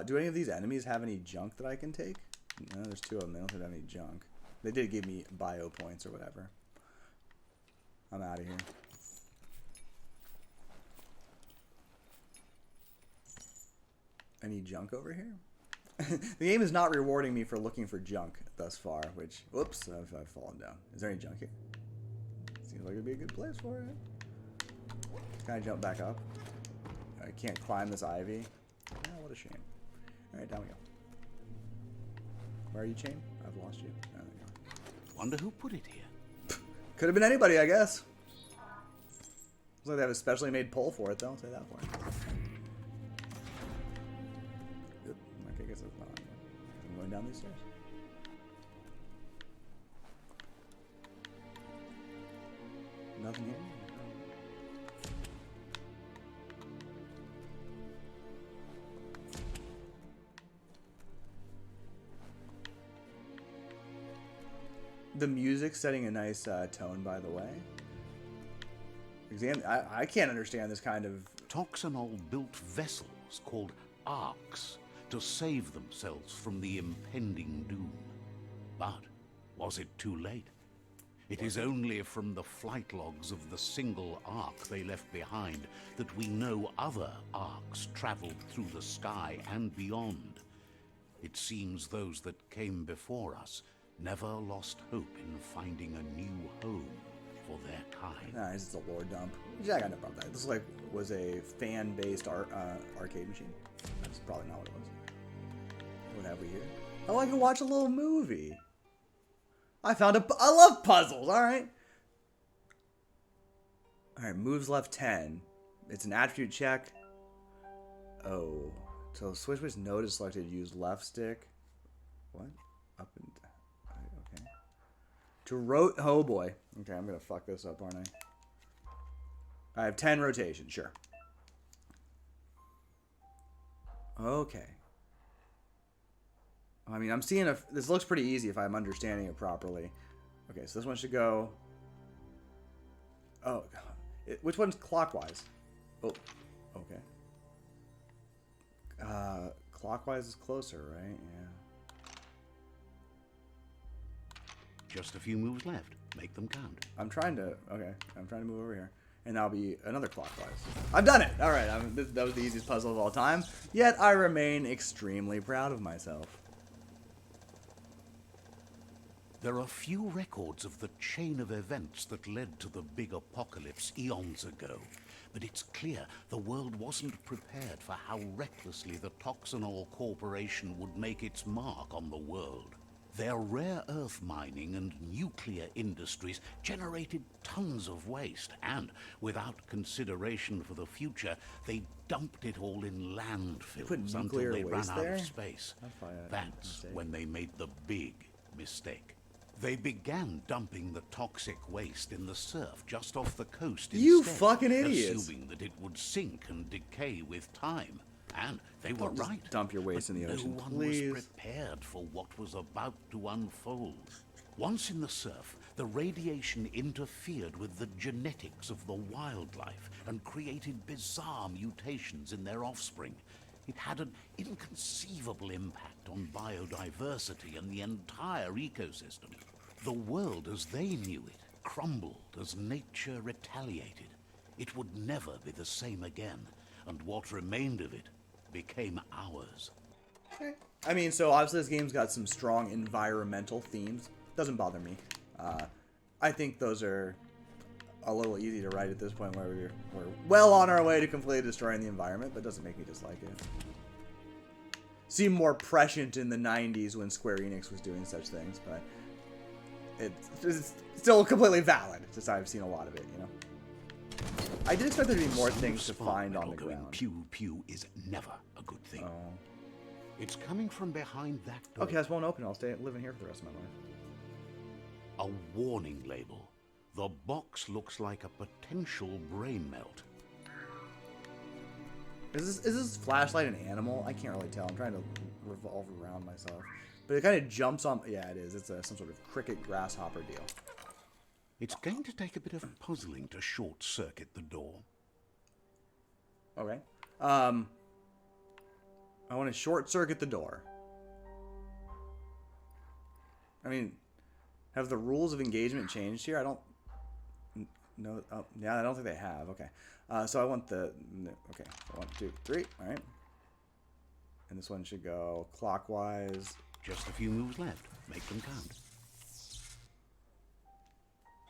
Do any of these enemies have any junk that I can take? No, there's 2 of them. They don't have any junk. They did give me bio points or whatever. I'm out of here. Any junk over here? The game is not rewarding me for looking for junk thus far, which, whoops, I've fallen down. Is there any junk here? Seems like it'd be a good place for it. Can I jump back up? I can't climb this ivy. Oh, what a shame. Alright, down we go. Where are you, Chain? I've lost you. Oh, there you are. Wonder who put it here. Could have been anybody, I guess. Looks like they have a specially made pole for it, though. I'll say that for it. Oop, okay, I guess that's not. I'm going down these stairs. Nothing here. The music's setting a nice tone, by the way. I can't understand this kind of... Toxanol built vessels called arks to save themselves from the impending doom. But was it too late? It is only from the flight logs of the single ark they left behind that we know other arks traveled through the sky and beyond. It seems those that came before us never lost hope in finding a new home for their kind. Nice, it's a lore dump. Yeah, I got no problem with that. This was a fan-based arcade machine. That's probably not what it was. What have we here? Oh, I can watch a little movie. I love puzzles, alright. Alright, moves left 10. It's an attribute check. Oh. So switch was notice selected, use left stick. What? Up and down. Okay. Oh boy. Okay, I'm gonna fuck this up, aren't I? I have 10 rotation, sure. Okay. I mean, I'm seeing if this looks pretty easy if I'm understanding it properly. Okay, so this one should go. Oh, which one's clockwise? Oh, okay. Clockwise is closer, right? Yeah. Just a few moves left. Make them count. I'm trying to move over here. And that'll be another clockwise. I've done it! Alright, that was the easiest puzzle of all time. Yet I remain extremely proud of myself. There are few records of the chain of events that led to the big apocalypse eons ago. But it's clear the world wasn't prepared for how recklessly the Toxanol Corporation would make its mark on the world. Their rare earth mining and nuclear industries generated tons of waste, and without consideration for the future, they dumped it all in landfills until they ran out of space. That's when they made the big mistake. They began dumping the toxic waste in the surf just off the coast instead, you fucking idiots, assuming that it would sink and decay with time. And they were right. Dump your waste in the ocean, no one please. was prepared for what was about to unfold. Once in the surf, the radiation interfered with the genetics of the wildlife and created bizarre mutations in their offspring. It had an inconceivable impact on biodiversity and the entire ecosystem. The world as they knew it crumbled as nature retaliated. It would never be the same again, and what remained of it became ours. Okay. I mean, so obviously this game's got some strong environmental themes. Doesn't bother me. I think those are a little easy to write at this point where we're well on our way to completely destroying the environment, but doesn't make me dislike it. Seemed more prescient in the 90s when Square Enix was doing such things, but it's still completely valid. It's just I've seen a lot of it, you know. I did expect there to be more things to find on the ground. Pew pew is never a good thing. Oh. It's coming from behind that door. Okay, this won't open. I'll stay living here for the rest of my life. A warning label. The box looks like a potential brain melt. Is this flashlight an animal? I can't really tell. I'm trying to revolve around myself. But it kind of jumps on... Yeah, it is. It's some sort of cricket grasshopper deal. It's going to take a bit of puzzling to short-circuit the door. Okay. I want to short-circuit the door. I mean, have the rules of engagement changed here? I don't... No, oh, yeah, I don't think they have. Okay. So I want the... Okay. So 1, 2, 3. All right. And this one should go clockwise. Just a few moves left. Make them count.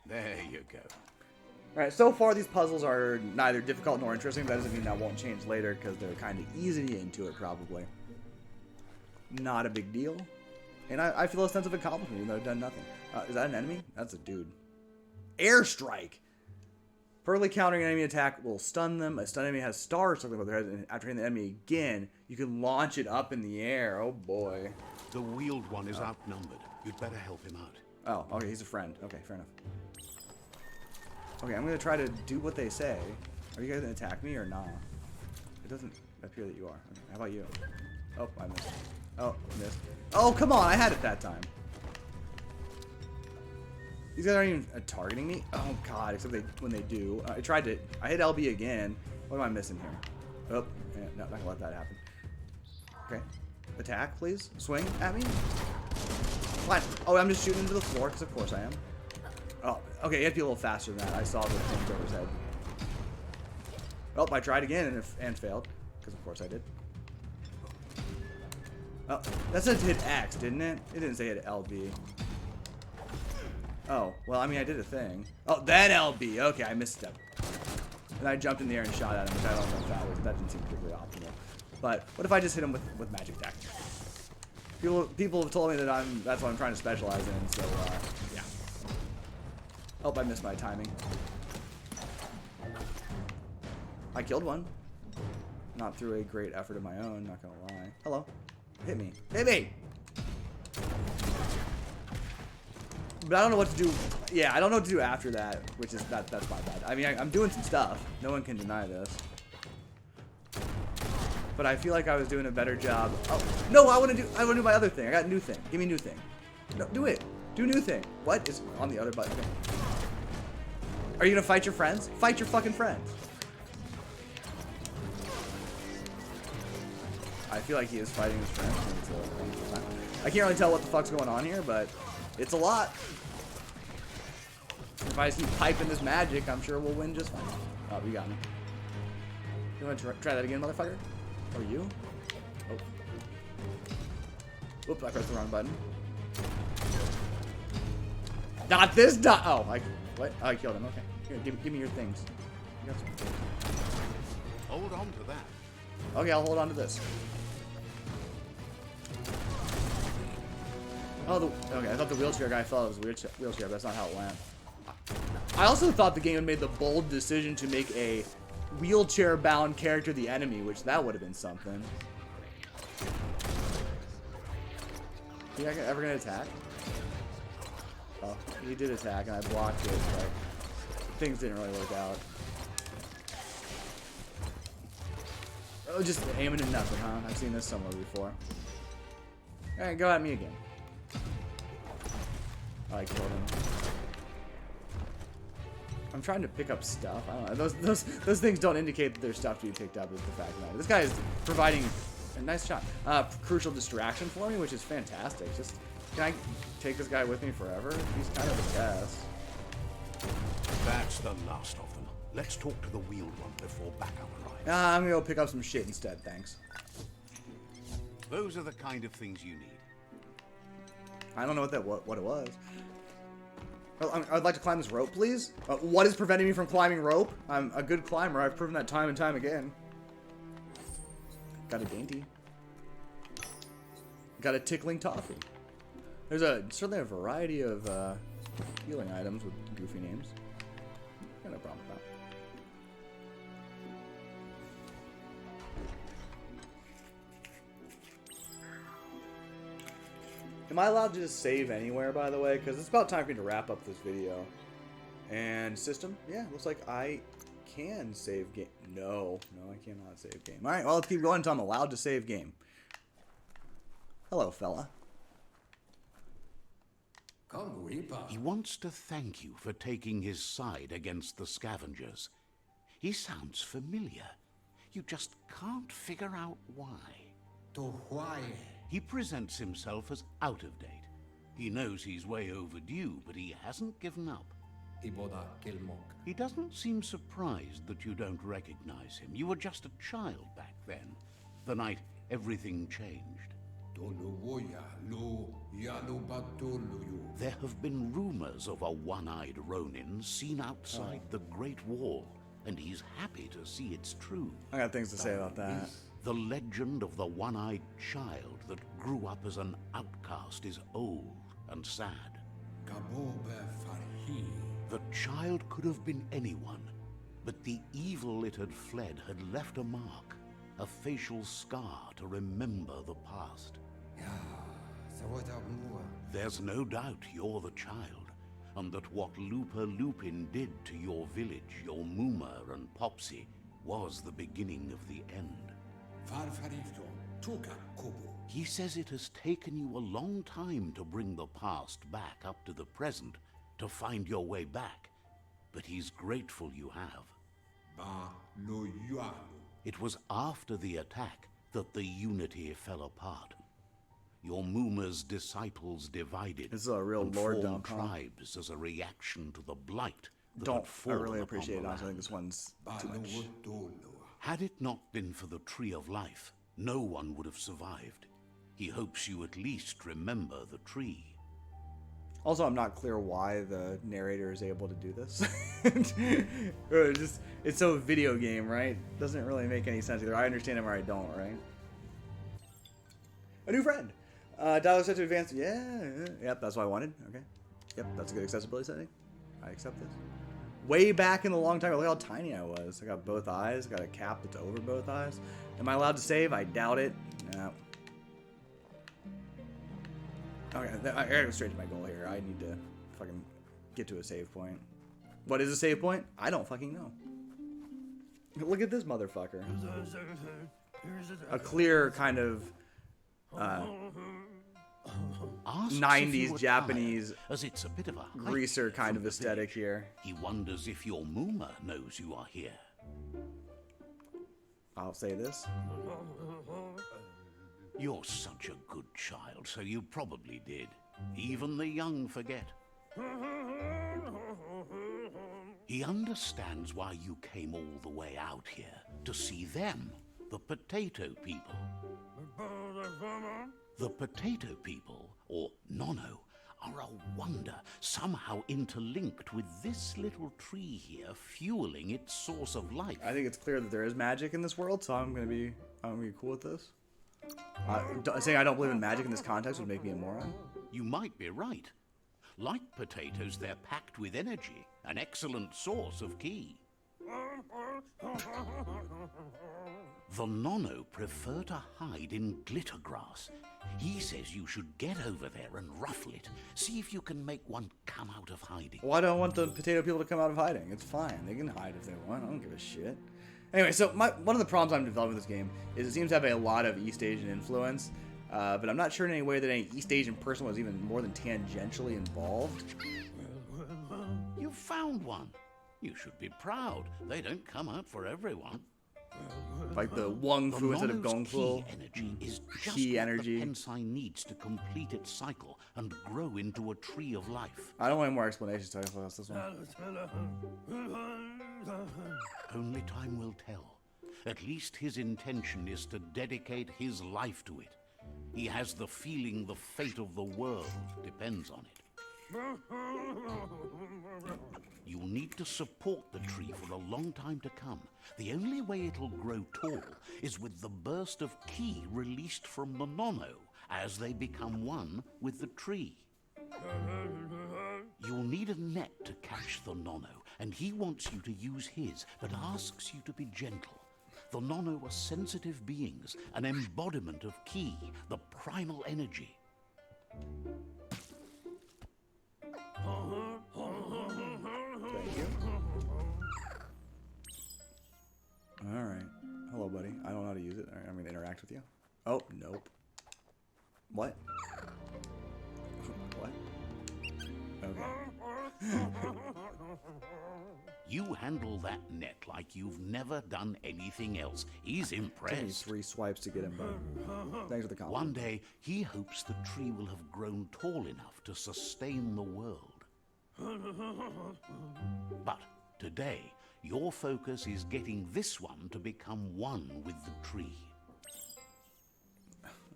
There you go. All right. So far, these puzzles are neither difficult nor interesting. That doesn't mean that won't change later because they're kind of easing you into it, probably. Not a big deal. And I feel a sense of accomplishment even though I've done nothing. Is that an enemy? That's a dude. Airstrike! Perfectly countering an enemy attack will stun them. A stun enemy has stars circling above their head, and after hitting the enemy again, you can launch it up in the air. Oh boy. The wheeled one is outnumbered. You'd better help him out. Oh, okay, he's a friend. Okay, fair enough. Okay, I'm gonna try to do what they say. Are you guys gonna attack me or not? It doesn't appear that you are. Okay, how about you? Oh, I missed. Oh, missed. Oh, come on, I had it that time. These guys aren't even targeting me. Oh god, except when they do. I hit LB again. What am I missing here? Oh, yeah, no, not gonna let that happen. Okay, attack, please. Swing at me. What? Oh, I'm just shooting into the floor because of course I am. Oh, okay, you have to be a little faster than that. I saw the thing over his head. Oh, I tried again and failed because of course I did. Oh, that said hit X, didn't it? It didn't say hit LB. Oh, well, I mean, I did a thing. Oh, that LB. Okay, I missed step. And I jumped in the air and shot at him, which I don't know if that didn't seem particularly optimal. But what if I just hit him with magic attack? People have told me that that's what I'm trying to specialize in, so, yeah. Oh, I missed my timing. I killed one. Not through a great effort of my own, not gonna lie. Hello. Hit me. Hit me! But I don't know what to do. Yeah, I don't know what to do after that, which is that's my bad. I mean, I'm doing some stuff. No one can deny this. But I feel like I was doing a better job. Oh no, I want to do my other thing. I got new thing. Give me new thing. No, do it. Do new thing. What is on the other button? Okay. Are you gonna fight your friends? Fight your fucking friends. I feel like he is fighting his friends. I can't really tell what the fuck's going on here, but it's a lot. If I just keep piping this magic, I'm sure we'll win just fine. Oh, you got me. You want to try that again, motherfucker? Or you? Oh. Whoop, I pressed the wrong button. Not this dot. Oh, what? Oh, I killed him. Okay. Here, give me your things. You got some. Hold on to that. Okay, I'll hold on to this. Oh, okay, I thought the wheelchair guy thought it was a wheelchair, but that's not how it went. I also thought the game had made the bold decision to make a wheelchair-bound character the enemy, which that would have been something. You ever gonna attack? Oh, he did attack, and I blocked it, but things didn't really work out. Oh, just aiming at nothing, huh? I've seen this somewhere before. Alright, go at me again. Oh, I killed him. I'm trying to pick up stuff. I don't know. Those things don't indicate that there's stuff to be picked up. Is the fact of the matter. This guy is providing a nice shot, crucial distraction for me, which is fantastic. Just can I take this guy with me forever? He's kind of the best. That's the last of them. Let's talk to the wheeled one before backup arrives. I'm gonna go pick up some shit instead. Thanks. Those are the kind of things you need. I don't know what it was. Oh, I'd like to climb this rope, please. What is preventing me from climbing rope? I'm a good climber. I've proven that time and time again. Got a dainty. Got a tickling toffee. There's certainly a variety of healing items with goofy names. Got no problem with that. Am I allowed to just save anywhere, by the way? Because it's about time for me to wrap up this video. And system? Yeah, looks like I can save game. No, I cannot save game. All right, well, let's keep going until I'm allowed to save game. Hello, fella. He wants to thank you for taking his side against the scavengers. He sounds familiar. You just can't figure out why. He presents himself as out of date. He knows he's way overdue, but he hasn't given up. He doesn't seem surprised that you don't recognize him. You were just a child back then, the night everything changed. There have been rumors of a one-eyed Ronin seen outside the Great Wall, and he's happy to see it's true. I got things to say about that. The legend of the one-eyed child that grew up as an outcast is old and sad. The child could have been anyone, but the evil it had fled had left a mark, a facial scar to remember the past. There's no doubt you're the child, and that what Lupa Lupin did to your village, your Muma and Popsy, was the beginning of the end. He says it has taken you a long time to bring the past back up to the present, to find your way back, but he's grateful you have. It was after the attack that the unity fell apart. Your Muma's disciples divided. This is a real and lord formed dump, huh? tribes as a reaction to the blight that Don't. had I fallen really upon appreciate it. the I think land. this one's too much. Had it not been for the Tree of Life, no one would have survived. He hopes you at least remember the tree. Also, I'm not clear why the narrator is able to do this. It's so video game, right? Doesn't really make any sense either. I understand him or I don't, right? A new friend. Dial set to advanced. Yeah. Yep, that's what I wanted. Okay. Yep, that's a good accessibility setting. I accept this. Way back in the long time, look how tiny I was. I got both eyes. I got a cap that's over both eyes. Am I allowed to save? I doubt it. No. Okay, I gotta go straight to my goal here. I need to fucking get to a save point. What is a save point? I don't fucking know. Look at this motherfucker. A clear kind of Asks if 90s you were Japanese tired, as it's a bit of a hike greaser kind from of the aesthetic village. here. He wonders if your Muma knows you are here. I'll say this. You're such a good child, so you probably did. Even the young forget. He understands why you came all the way out here, to see them, the potato people. The potato people, or Nono, are a wonder, somehow interlinked with this little tree here, fueling its source of life. I think it's clear that there is magic in this world, so I'm gonna be cool with this. Saying I don't believe in magic in this context would make me a moron. You might be right. Like potatoes, they're packed with energy, an excellent source of ki. The Nono prefer to hide in glitter grass. He says you should get over there and ruffle it. See if you can make one come out of hiding. Why do I want the potato people to come out of hiding? It's fine. They can hide if they want. I don't give a shit. Anyway, so one of the problems I'm developing with this game is it seems to have a lot of East Asian influence, but I'm not sure in any way that any East Asian person was even more than tangentially involved. You found one. You should be proud. They don't come out for everyone. Like the Wung The Fu instead of Nono's Gong Fu. ki energy is just Ki what energy. the Pensai needs to complete its cycle and grow into a tree of life. I don't want any more explanations. So I guess this one. Only time will tell. At least his intention is to dedicate his life to it. He has the feeling the fate of the world depends on it. You'll need to support the tree for a long time to come. The only way it'll grow tall is with the burst of ki released from the Nono as they become one with the tree. You'll need a net to catch the Nono, and he wants you to use his, but asks you to be gentle. The Nono are sensitive beings, an embodiment of ki, the primal energy. Thank you. interact with you. Oh, nope. What? What? Okay. You handle that net like you've never done anything else. He's Took me impressed. 3 swipes to get him, but thanks for the compliment. One day, he hopes the tree will have grown tall enough to sustain the world. But today, your focus is getting this one to become one with the tree.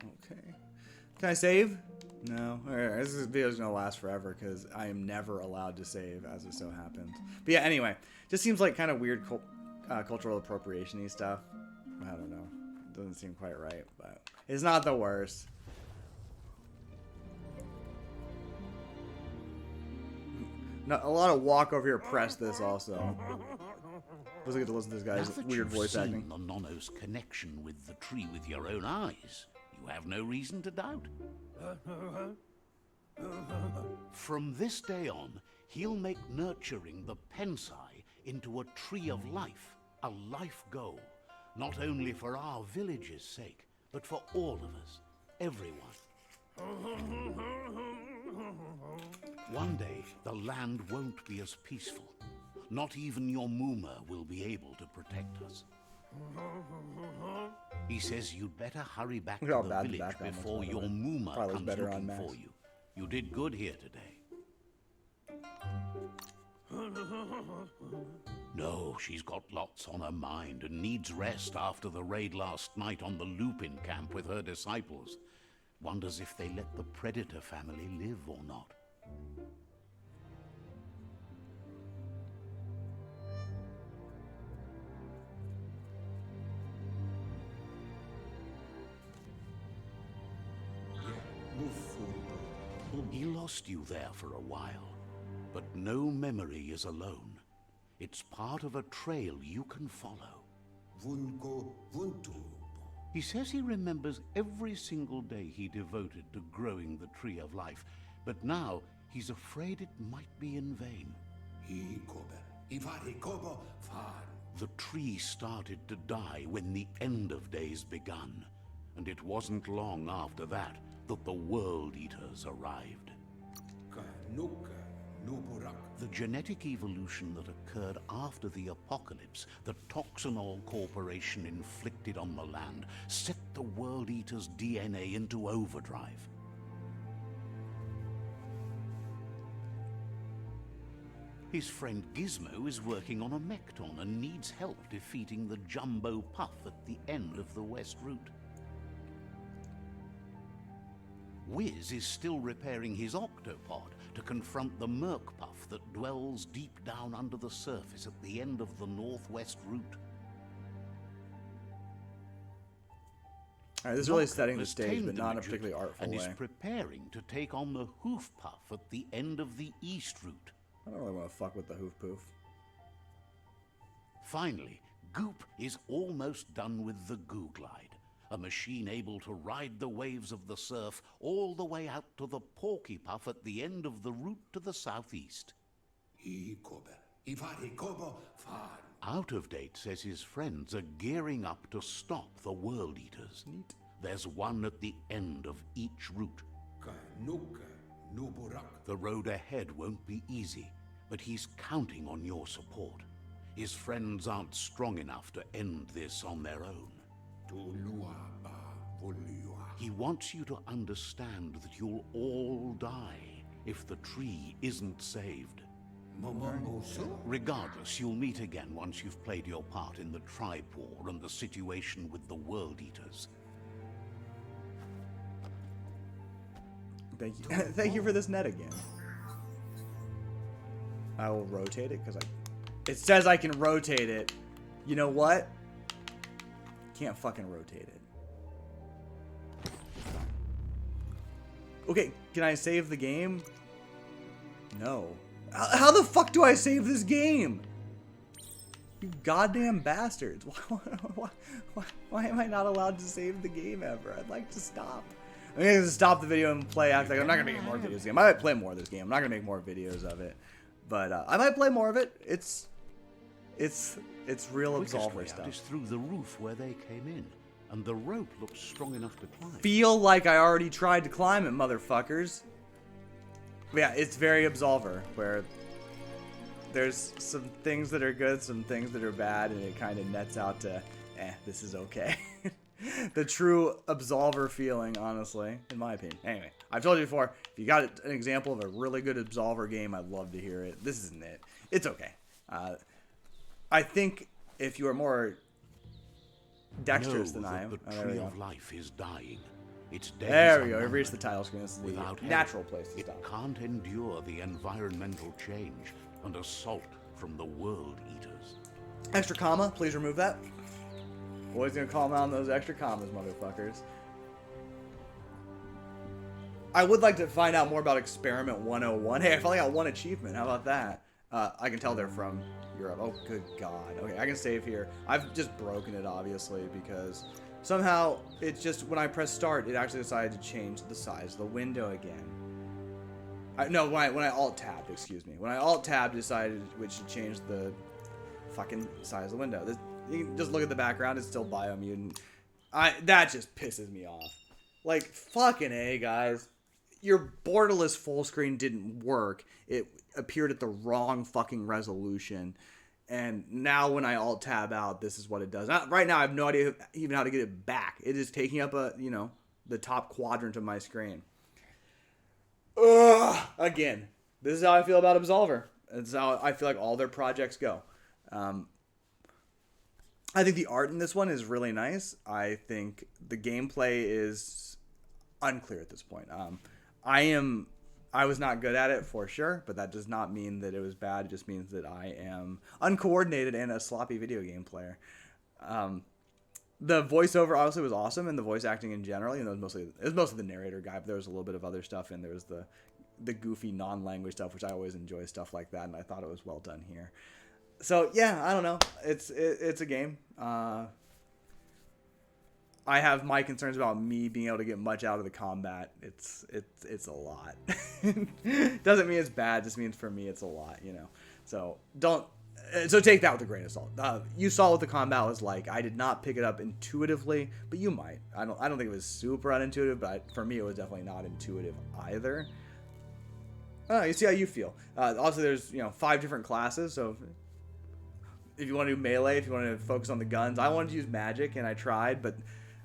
Okay. Can I save? No. Alright, this video's gonna last forever because I am never allowed to save, as it so happens. But yeah, anyway, just seems like kind of weird cultural appropriation-y stuff. I don't know. Doesn't seem quite right, but it's not the worst. A lot of walk over here. Press this also. Let's get to listen to this guy's Now that weird you've voice seen acting. the Nono's connection with the tree with your own eyes, you have no reason to doubt. From this day on, he'll make nurturing the Pensai into a tree of life, a life goal, not only for our village's sake, but for all of us, everyone. One day, the land won't be as peaceful. Not even your Muma will be able to protect us. He says you'd better hurry back to Look how the bad the village background looks, before by the your way. Muma Probably looks comes better on looking Max. for you. You did good here today. No, she's got lots on her mind and needs rest after the raid last night on the Lupin camp with her disciples. Wonders if they let the Predator family live or not. He lost you there for a while, but no memory is alone. It's part of a trail you can follow. He says he remembers every single day he devoted to growing the Tree of Life, but now he's afraid it might be in vain. The tree started to die when the end of days begun, and it wasn't long after that that the World Eaters arrived. The genetic evolution that occurred after the apocalypse that Toxinol Corporation inflicted on the land set the World Eaters' DNA into overdrive. His friend Gizmo is working on a Mekton and needs help defeating the Jumbo Puff at the end of the West Route. Wiz is still repairing his octopod to confront the Merc Puff that dwells deep down under the surface at the end of the Northwest Route. Alright, this is really Knock setting the has stage, tamed but the not in a midget particularly artful and way. is preparing to take on the Hoof Puff at the end of the East Route. I don't really want to fuck with the hoof poof. Finally, Goop is almost done with the Goo Glide, a machine able to ride the waves of the surf all the way out to the Porky Puff at the end of the route to the southeast. Out of Date says his friends are gearing up to stop the World Eaters. Neat. There's one at the end of each route. The road ahead won't be easy, but he's counting on your support. His friends aren't strong enough to end this on their own. He wants you to understand that you'll all die if the tree isn't saved. Regardless, you'll meet again once you've played your part in the tribe war and the situation with the World Eaters. Thank you. Thank you for this net again. I will rotate it because it says I can rotate it. You know what? Can't fucking rotate it. Okay, can I save the game? No. How the fuck do I save this game? You goddamn bastards. Why am I not allowed to save the game ever? I'd like to stop. I'm gonna stop the video and play after. I'm not gonna make more videos of this game. I might play more of this game. I'm not gonna make more videos of it, but I might play more of it. It's real Quickest Absolver way out stuff. is through the roof where they came in. and the rope looks strong enough to climb. Feel like I already tried to climb it, motherfuckers. But yeah, it's very Absolver, where there's some things that are good, some things that are bad, and it kind of nets out to, this is okay. The true Absolver feeling, honestly, in my opinion. Anyway, I've told you before, if you got an example of a really good Absolver game, I'd love to hear it. This isn't it. It's okay. I think if you are more dexterous than I am. The tree of life is dying. Its days There are we go. We've numbered. reached the title screen. This is Without the help, natural place to it stop. can't endure the environmental change and assault from the world eaters. Extra comma, please remove that. Always gonna call them out on those extra commas, motherfuckers. I would like to find out more about Experiment 101. Hey, I finally got one achievement. How about that? I can tell they're from Europe. Oh, good God. Okay, I can save here. I've just broken it, obviously, because somehow it's just when I press start, it actually decided to change the size of the window again. No, when I alt-tabbed, excuse me. When I alt-tabbed, decided which should change the fucking size of the window. You can just look at the background, it's still Biomutant. That just pisses me off. Like, fucking A, guys. Your borderless full screen didn't work. It appeared at the wrong fucking resolution. And now when I alt-tab out, this is what it does. Right now, I have no idea even how to get it back. It is taking up the top quadrant of my screen. Ugh. Again, this is how I feel about Absolver. It's how I feel like all their projects go. I think the art in this one is really nice. I think the gameplay is unclear at this point. I was not good at it for sure, but that does not mean that it was bad. It just means that I am uncoordinated and a sloppy video game player. The voiceover obviously was awesome, and the voice acting in general, it was mostly the narrator guy, but there was a little bit of other stuff, and there was the goofy non-language stuff, which I always enjoy stuff like that, and I thought it was well done here. So yeah, I don't know. It's a game. I have my concerns about me being able to get much out of the combat. It's a lot. Doesn't mean it's bad. Just means for me it's a lot. So take that with a grain of salt. You saw what the combat was like. I did not pick it up intuitively, but you might. I don't think it was super unintuitive, but for me it was definitely not intuitive either. You see how you feel. Also, there's 5 different classes, so if you want to do melee, if you want to focus on the guns, I wanted to use magic, and I tried, but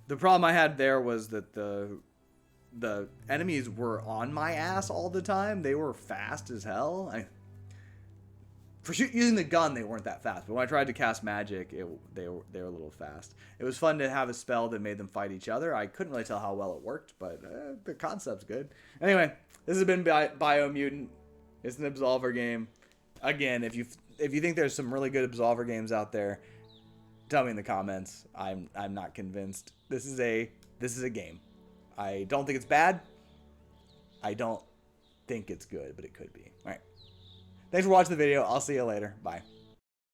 the problem I had there was that the enemies were on my ass all the time. They were fast as hell. Using the gun, they weren't that fast, but when I tried to cast magic, they were a little fast. It was fun to have a spell that made them fight each other. I couldn't really tell how well it worked, but the concept's good. Anyway, this has been Biomutant. It's an Absolver game. Again, if you think there's some really good Absolver games out there, tell me in the comments. I'm not convinced. This is a game. I don't think it's bad. I don't think it's good, but it could be. All right. Thanks for watching the video. I'll see you later. Bye.